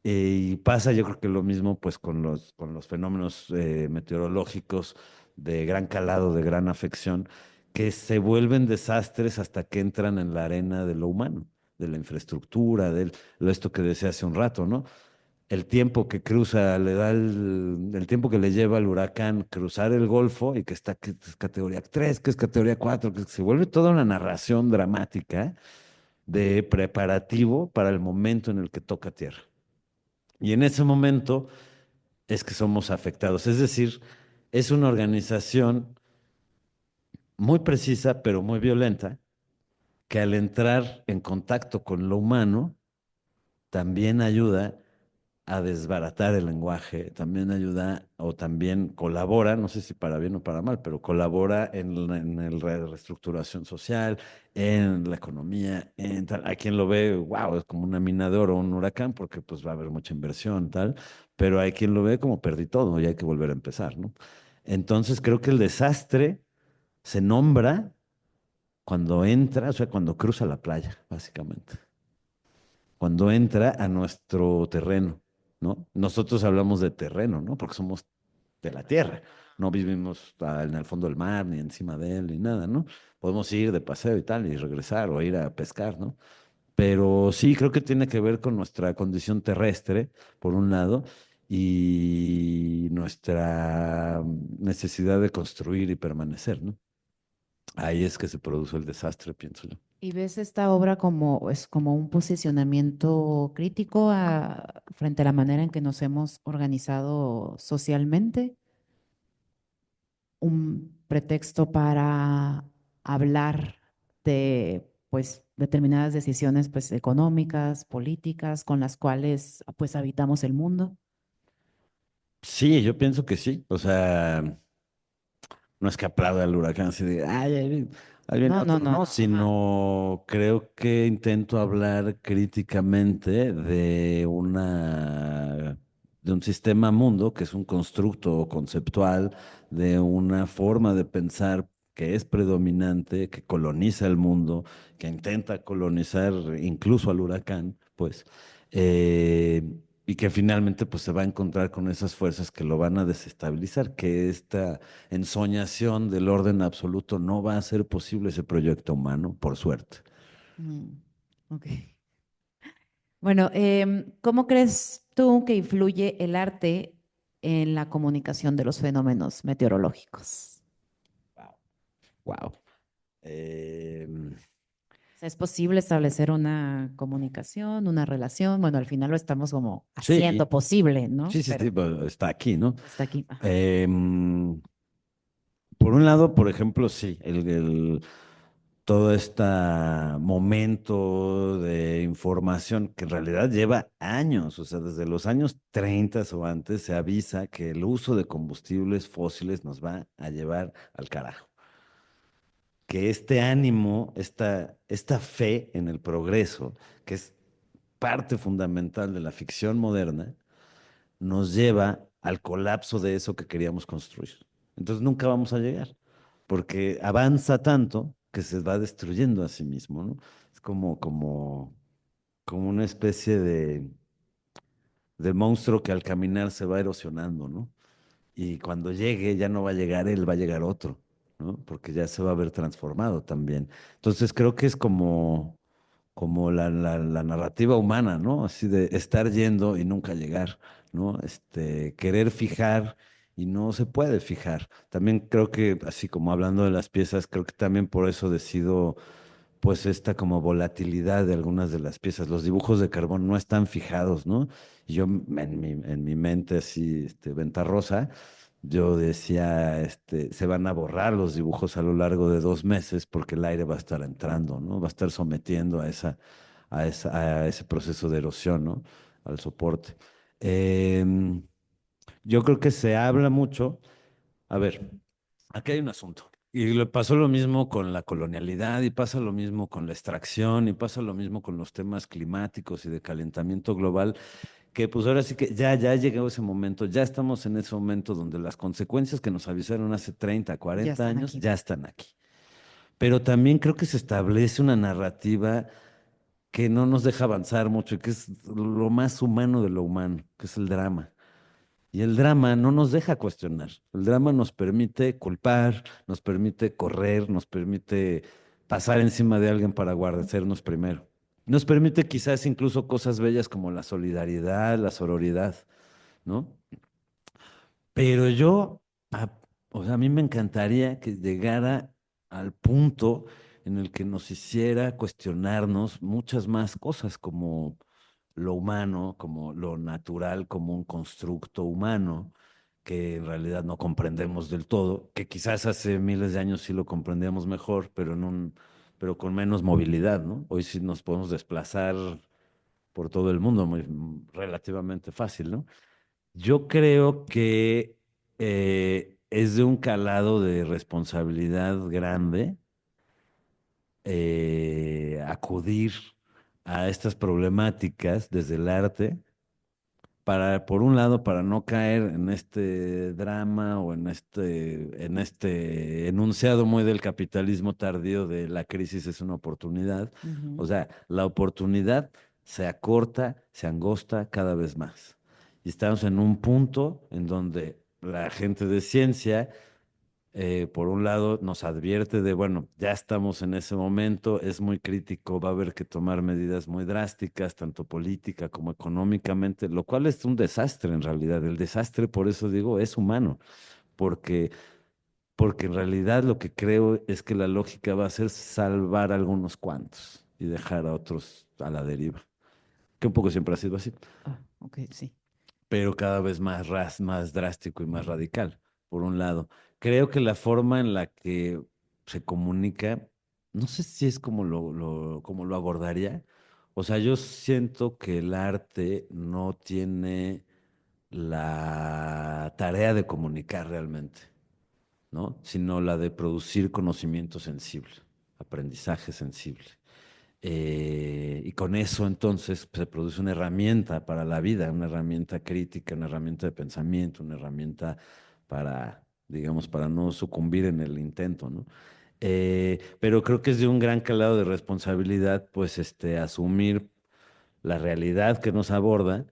Y pasa, yo creo que lo mismo pues con los fenómenos meteorológicos de gran calado, de gran afección, que se vuelven desastres hasta que entran en la arena de lo humano, de la infraestructura, esto que decía hace un rato, ¿no? El tiempo que cruza, el tiempo que le lleva al huracán cruzar el Golfo y que es categoría 3, que es categoría 4, que se vuelve toda una narración dramática de preparativo para el momento en el que toca tierra. Y en ese momento es que somos afectados. Es decir, es una organización muy precisa, pero muy violenta, que al entrar en contacto con lo humano, también ayuda a desbaratar el lenguaje, también ayuda o también colabora, no sé si para bien o para mal, pero colabora en el reestructuración social, en la economía, en tal. Hay quien lo ve, wow, es como una mina de oro o un huracán, porque pues va a haber mucha inversión, tal, pero hay quien lo ve como perdí todo y hay que volver a empezar, ¿no? Entonces creo que el desastre se nombra cuando entra, o sea, cuando cruza la playa, básicamente cuando entra a nuestro terreno, ¿no? Nosotros hablamos de terreno, ¿no? Porque somos de la tierra, no vivimos en el fondo del mar, ni encima de él, ni nada, ¿no? Podemos ir de paseo y tal, y regresar, o ir a pescar, ¿no? Pero sí, creo que tiene que ver con nuestra condición terrestre, por un lado, y nuestra necesidad de construir y permanecer, ¿no? Ahí es que se produce el desastre, pienso yo. ¿Y ves esta obra como, es como un posicionamiento crítico frente a la manera en que nos hemos organizado socialmente? ¿Un pretexto para hablar de, pues, determinadas decisiones, pues, económicas, políticas, con las cuales, pues, habitamos el mundo? Sí, yo pienso que sí. O sea, no es que aplaude al huracán así de, ay, ahí viene No, no, otro, no, no, no, ajá. sino creo que intento hablar críticamente de un sistema mundo que es un constructo conceptual, de una forma de pensar que es predominante, que coloniza el mundo, que intenta colonizar incluso al huracán, pues. eh, y que finalmente pues se va a encontrar con esas fuerzas que lo van a desestabilizar, que esta ensoñación del orden absoluto no va a ser posible ese proyecto humano, por suerte. Mm, ok. Bueno, ¿cómo crees tú que influye el arte en la comunicación de los fenómenos meteorológicos? Wow. Wow. O sea, ¿es posible establecer una comunicación, una relación? Bueno, al final lo estamos como Sí, haciendo posible, ¿no? sí, sí, sí, Pero bueno, está aquí, ¿no? está aquí. Ajá. Em, por un lado, por ejemplo, sí, todo este momento de información que en realidad lleva años, o sea, desde los años 30 o antes se avisa que el uso de combustibles fósiles nos va a llevar al carajo. Que este ánimo, esta fe en el progreso, que es parte fundamental de la ficción moderna, nos lleva al colapso de eso que queríamos construir. Entonces nunca vamos a llegar, porque avanza tanto que se va destruyendo a sí mismo, ¿no? Es como una especie de monstruo que al caminar se va erosionando, ¿no? Y cuando llegue ya no va a llegar él, va a llegar otro, ¿no? Porque ya se va a ver transformado también. Entonces creo que es como la narrativa humana, ¿no? Así de estar yendo y nunca llegar, ¿no? Querer fijar y no se puede fijar. También creo que, así como hablando de las piezas, creo que también por eso decido, pues, esta como volatilidad de algunas de las piezas. Los dibujos de carbón no están fijados, ¿no? Y yo en mi mente así, ventarrosa, yo decía, se van a borrar los dibujos a lo largo de 2 meses porque el aire va a estar entrando, ¿no? Va a estar sometiendo a ese proceso de erosión, ¿no? Al soporte. Em, yo creo que se habla mucho. A ver, aquí hay un asunto. Y le pasó lo mismo con la colonialidad, y pasa lo mismo con la extracción, y pasa lo mismo con los temas climáticos y de calentamiento global, que pues ahora sí que ya llegó ese momento, ya estamos en ese momento donde las consecuencias que nos avisaron hace 30, Ya 40 están años aquí. ya están aquí. Pero también creo que se establece una narrativa que no nos deja avanzar mucho, y que es lo más humano de lo humano, que es el drama. Y el drama no nos deja cuestionar. El drama nos permite culpar, nos permite correr, nos permite pasar encima de alguien para guarecernos primero. Nos permite quizás incluso cosas bellas como la solidaridad, la sororidad, ¿no? Pero a- o sea, a mí me encantaría que llegara al punto en el que nos hiciera cuestionarnos muchas más cosas como lo humano, como lo natural, como un constructo humano que en realidad no comprendemos del todo, que quizás hace miles de años sí lo comprendíamos mejor, pero con menos movilidad, ¿no? Hoy sí nos podemos desplazar por todo el mundo relativamente fácil, ¿no? Yo creo que es de un calado de responsabilidad grande acudir a estas problemáticas desde el arte para, por un lado, para no caer en este drama o en este enunciado muy del capitalismo tardío de la crisis es una oportunidad. O Ujú, sea, la oportunidad se acorta, se angosta cada vez más. Y estamos en un punto en donde la gente de ciencia por un lado, nos advierte de, bueno, ya estamos en ese momento, es muy crítico, va a haber que tomar medidas muy drásticas, tanto política como económicamente, lo cual es un desastre en realidad. El desastre, por eso digo, es humano, porque, porque en realidad lo que creo es que la lógica va a ser salvar a algunos cuantos y dejar a otros a la deriva, que un poco siempre ha sido así, ah, ok, sí. pero cada vez más, más drástico y más radical, por un lado. Creo que la forma en la que se comunica, no sé si es como lo abordaría. O sea, yo siento que el arte no tiene la tarea de comunicar realmente, ¿no? Sino la de producir conocimiento sensible, aprendizaje sensible. Y con eso entonces se produce una herramienta para la vida, una herramienta crítica, una herramienta de pensamiento, una herramienta para, digamos, para no sucumbir en el intento, ¿no? Pero creo que es de un gran calado de responsabilidad, pues, asumir la realidad que nos aborda,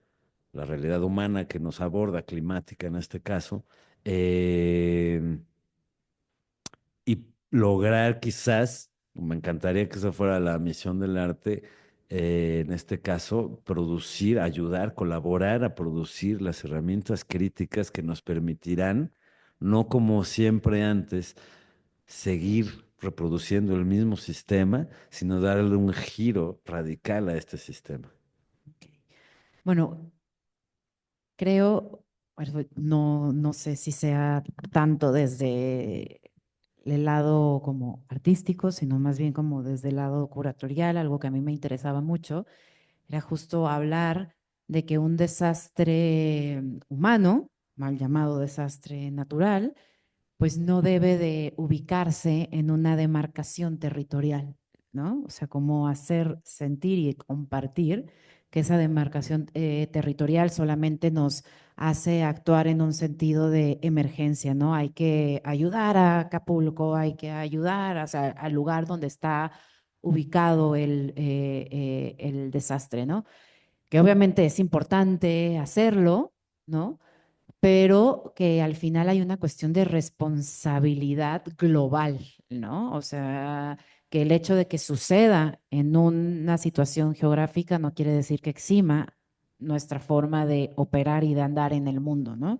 la realidad humana que nos aborda, climática en este caso, eh, y lograr quizás, me encantaría que esa fuera la misión del arte, en este caso, producir, ayudar, colaborar a producir las herramientas críticas que nos permitirán, no como siempre antes, seguir reproduciendo el mismo sistema, sino darle un giro radical a este sistema. Ok. Bueno, creo, bueno, no sé si sea tanto desde el lado como artístico, sino más bien como desde el lado curatorial, algo que a mí me interesaba mucho, era justo hablar de que un desastre humano, mal llamado desastre natural, pues no debe de ubicarse en una demarcación territorial, ¿no? O sea, como hacer sentir y compartir que esa demarcación territorial solamente nos hace actuar en un sentido de emergencia, ¿no? Hay que ayudar a Acapulco, hay que ayudar, o sea, al lugar donde está ubicado el desastre, ¿no? Que obviamente es importante hacerlo, ¿no? Pero que al final hay una cuestión de responsabilidad global, ¿no? O sea, que el hecho de que suceda en una situación geográfica no quiere decir que exima nuestra forma de operar y de andar en el mundo, ¿no?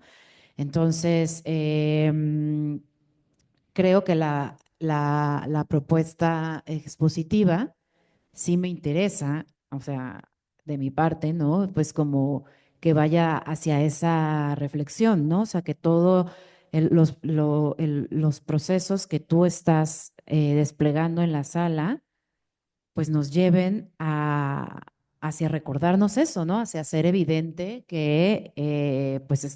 Entonces, creo que la propuesta expositiva sí me interesa, o sea, de mi parte, ¿no? Pues como que vaya hacia esa reflexión, ¿no? O sea, que todos los procesos que tú estás desplegando en la sala, pues nos lleven hacia recordarnos eso, ¿no? Hacia hacer evidente que pues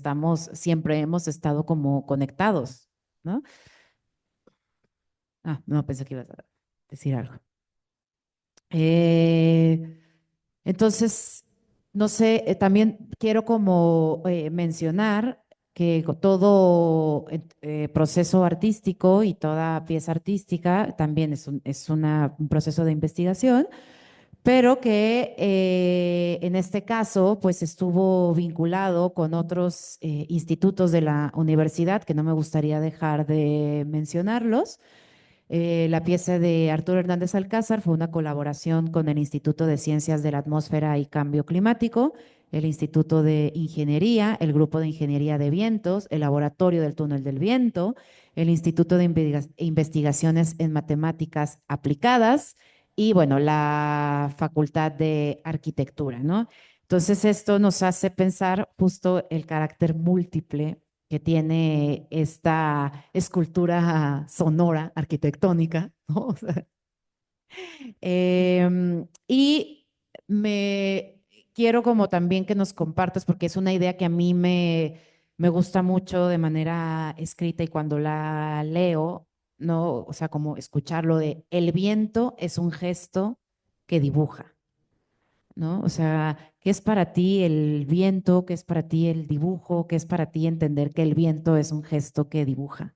siempre hemos estado como conectados, ¿no? Ah, no, pensé que ibas a decir algo. Eh, entonces, no sé, también quiero como mencionar que todo proceso artístico y toda pieza artística también es un proceso de investigación, pero que en este caso pues estuvo vinculado con otros institutos de la universidad, que no me gustaría dejar de mencionarlos. La pieza de Arturo Hernández Alcázar fue una colaboración con el Instituto de Ciencias de la Atmósfera y Cambio Climático, el Instituto de Ingeniería, el Grupo de Ingeniería de Vientos, el Laboratorio del Túnel del Viento, el Instituto de Investigaciones en Matemáticas Aplicadas y, bueno, la Facultad de Arquitectura, ¿no? Entonces, esto nos hace pensar justo el carácter múltiple que tiene esta escultura sonora, arquitectónica, ¿no? O sea, y me quiero como también que nos compartas, porque es una idea que a mí me gusta mucho de manera escrita y cuando la leo, ¿no? O sea, como escucharlo de el viento es un gesto que dibuja. ¿No? O sea, ¿qué es para ti el viento? ¿Qué es para ti el dibujo? ¿Qué es para ti entender que el viento es un gesto que dibuja?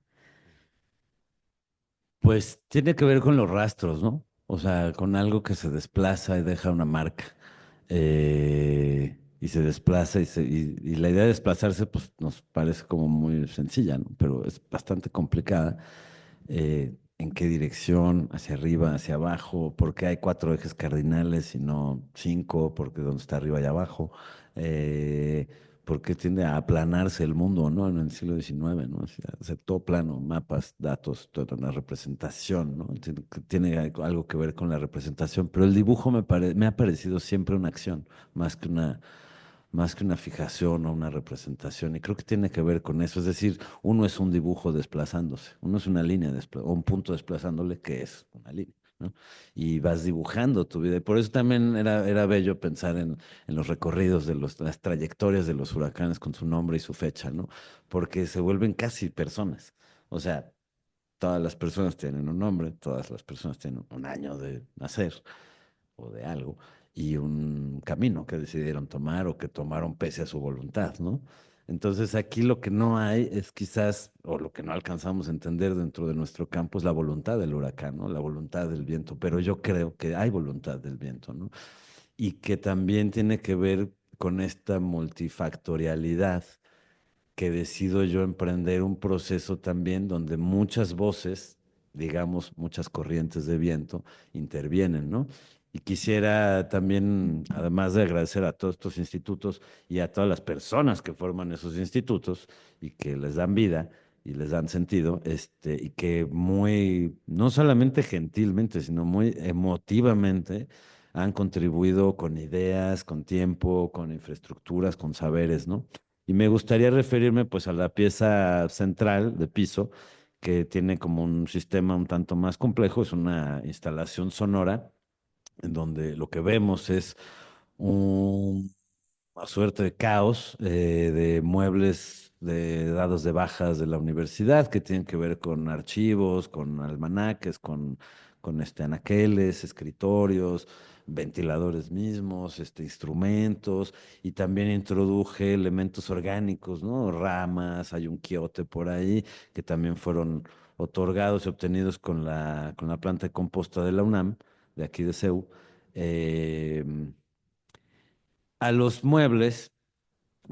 Pues tiene que ver con los rastros, ¿no? O sea, con algo que se desplaza y deja una marca. Y se desplaza y la idea de desplazarse, pues nos parece como muy sencilla, ¿no? Pero es bastante complicada. ¿En qué dirección? ¿Hacia arriba, hacia abajo? ¿Por qué hay cuatro ejes cardinales y no cinco? Porque donde está arriba y abajo. Eh, ¿Por qué tiende a aplanarse el mundo, ¿no? En el siglo XIX, ¿no? O sea, todo plano, mapas, datos, toda una representación, ¿no? Tiene algo que ver con la representación, pero el dibujo me ha parecido siempre una acción, más que más que una fijación o una representación. Y creo que tiene que ver con eso. Es decir, uno es un dibujo desplazándose, uno es una línea o un punto desplazándole que es una línea, ¿no? Y vas dibujando tu vida. Y por eso también era bello pensar en los recorridos de las trayectorias de los huracanes con su nombre y su fecha, ¿no? Porque se vuelven casi personas. O sea, todas las personas tienen un nombre, todas las personas tienen un año de nacer o de algo, y un camino que decidieron tomar o que tomaron pese a su voluntad, ¿no? Entonces aquí lo que no hay es quizás, o lo que no alcanzamos a entender dentro de nuestro campo es la voluntad del huracán, ¿no? La voluntad del viento, pero yo creo que hay voluntad del viento, ¿no? Y que también tiene que ver con esta multifactorialidad que decido yo emprender un proceso también donde muchas voces, digamos, muchas corrientes de viento intervienen, ¿no? Y quisiera también, además de agradecer a todos estos institutos y a todas las personas que forman esos institutos y que les dan vida y les dan sentido, y que muy, no solamente gentilmente, sino muy emotivamente han contribuido con ideas, con tiempo, con infraestructuras, con saberes, ¿no? Y me gustaría referirme pues a la pieza central de piso, que tiene como un sistema un tanto más complejo, es una instalación sonora en donde lo que vemos es una suerte de caos de muebles de dados de bajas de la universidad que tienen que ver con archivos, con almanaques, con anaqueles, escritorios, ventiladores mismos, instrumentos, y también introduje elementos orgánicos, ¿no? Ramas, hay un quiote por ahí que también fueron otorgados y obtenidos con la planta de composta de la UNAM, de aquí de CEU. Eh, a los muebles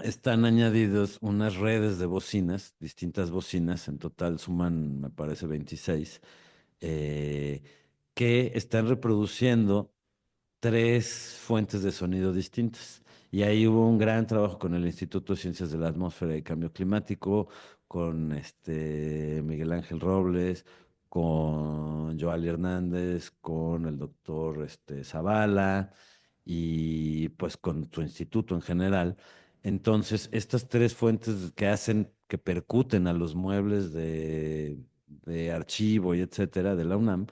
están añadidos unas redes de bocinas, distintas bocinas, en total suman, me parece, 26, eh, que están reproduciendo tres fuentes de sonido distintas. Y ahí hubo un gran trabajo con el Instituto de Ciencias de la Atmósfera y Cambio Climático, con Miguel Ángel Robles, con Joali Hernández, con el doctor Zavala y pues con su instituto en general. Entonces, estas tres fuentes que hacen, que percuten a los muebles de archivo y etcétera de la UNAM,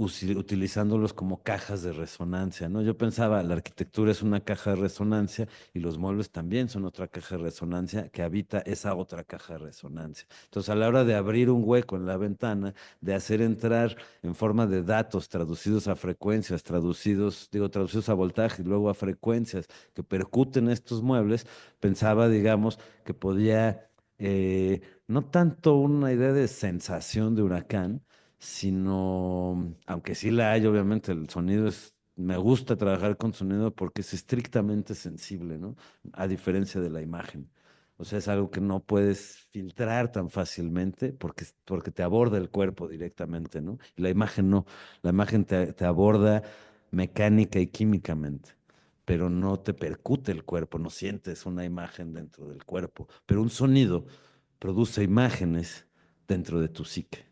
utilizándolos como cajas de resonancia, ¿no? Yo pensaba, la arquitectura es una caja de resonancia y los muebles también son otra caja de resonancia que habita esa otra caja de resonancia. Entonces, a la hora de abrir un hueco en la ventana, de hacer entrar en forma de datos traducidos a frecuencias, traducidos a voltaje y luego a frecuencias que percuten estos muebles, pensaba, digamos, que podía, no tanto una idea de sensación de huracán, sino, aunque sí la hay, obviamente el sonido es me gusta trabajar con sonido porque es estrictamente sensible, ¿no? A diferencia de la imagen. O sea, es algo que no puedes filtrar tan fácilmente porque te aborda el cuerpo directamente, ¿no? Y la imagen no. La imagen te aborda mecánica y químicamente, pero no te percute el cuerpo, no sientes una imagen dentro del cuerpo. Pero un sonido produce imágenes dentro de tu psique.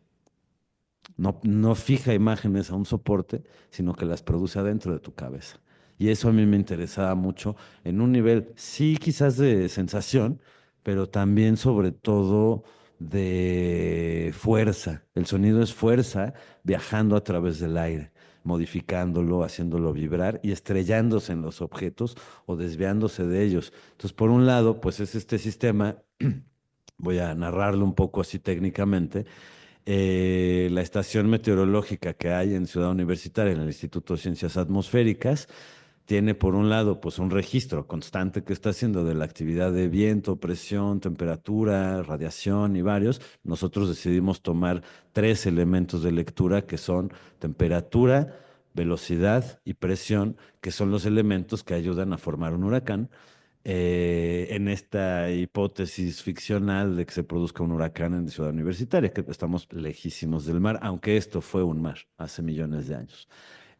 No fija imágenes a un soporte, sino que las produce adentro de tu cabeza. Y eso a mí me interesaba mucho en un nivel, sí, quizás de sensación, pero también sobre todo de fuerza. El sonido es fuerza viajando a través del aire, modificándolo, haciéndolo vibrar y estrellándose en los objetos o desviándose de ellos. Entonces, por un lado, pues es este sistema, voy a narrarlo un poco así técnicamente. La estación meteorológica que hay en Ciudad Universitaria, en el Instituto de Ciencias Atmosféricas, tiene por un lado pues un registro constante que está haciendo de la actividad de viento, presión, temperatura, radiación y varios. Nosotros decidimos tomar tres elementos de lectura que son temperatura, velocidad y presión, que son los elementos que ayudan a formar un huracán. En esta hipótesis ficcional de que se produzca un huracán en Ciudad Universitaria, que estamos lejísimos del mar, aunque esto fue un mar hace millones de años.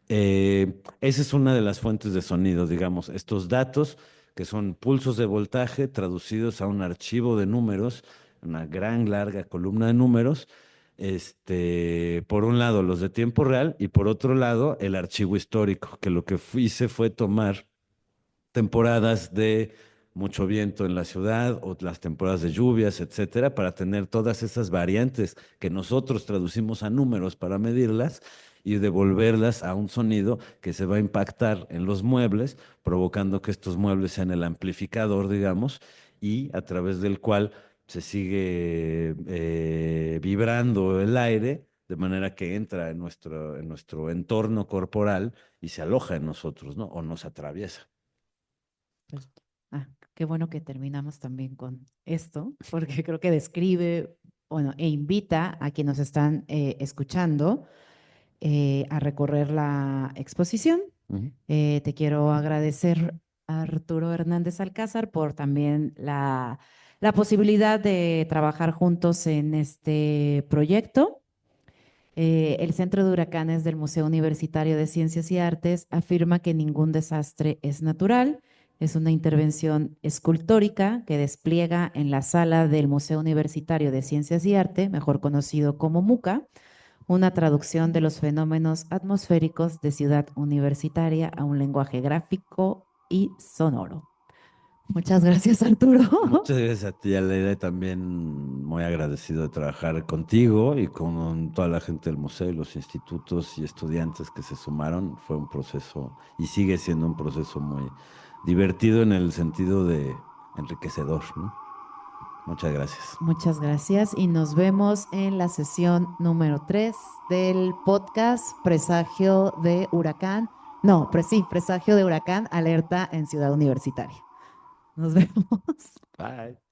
Esa es una de las fuentes de sonido, digamos, estos datos que son pulsos de voltaje traducidos a un archivo de números, una gran larga columna de números. Por un lado los de tiempo real y por otro lado el archivo histórico, que lo que hice fue tomar temporadas de mucho viento en la ciudad o las temporadas de lluvias, etcétera, para tener todas esas variantes que nosotros traducimos a números para medirlas y devolverlas a un sonido que se va a impactar en los muebles, provocando que estos muebles sean el amplificador, digamos, y a través del cual se sigue vibrando el aire de manera que entra en nuestro entorno corporal y se aloja en nosotros, ¿no? O nos atraviesa. Pues, qué bueno que terminamos también con esto, porque creo que describe, bueno, e invita a quienes nos están escuchando a recorrer la exposición. Ujú. Te quiero agradecer, Arturo Hernández Alcázar, por también la posibilidad de trabajar juntos en este proyecto. El Centro de Huracanes del Museo Universitario de Ciencias y Artes afirma que ningún desastre es natural. Es una intervención escultórica que despliega en la sala del Museo Universitario de Ciencias y Arte, mejor conocido como MUCA, una traducción de los fenómenos atmosféricos de Ciudad Universitaria a un lenguaje gráfico y sonoro. Muchas gracias, Arturo. Muchas gracias a ti, Aleida, y también muy agradecido de trabajar contigo y con toda la gente del museo y los institutos y estudiantes que se sumaron. Fue un proceso y sigue siendo un proceso muy divertido en el sentido de enriquecedor, ¿no? Muchas gracias. Muchas gracias y nos vemos en la sesión número 3 del podcast Presagio de Huracán. No, sí, Presagio de Huracán, alerta en Ciudad Universitaria. Nos vemos. Bye.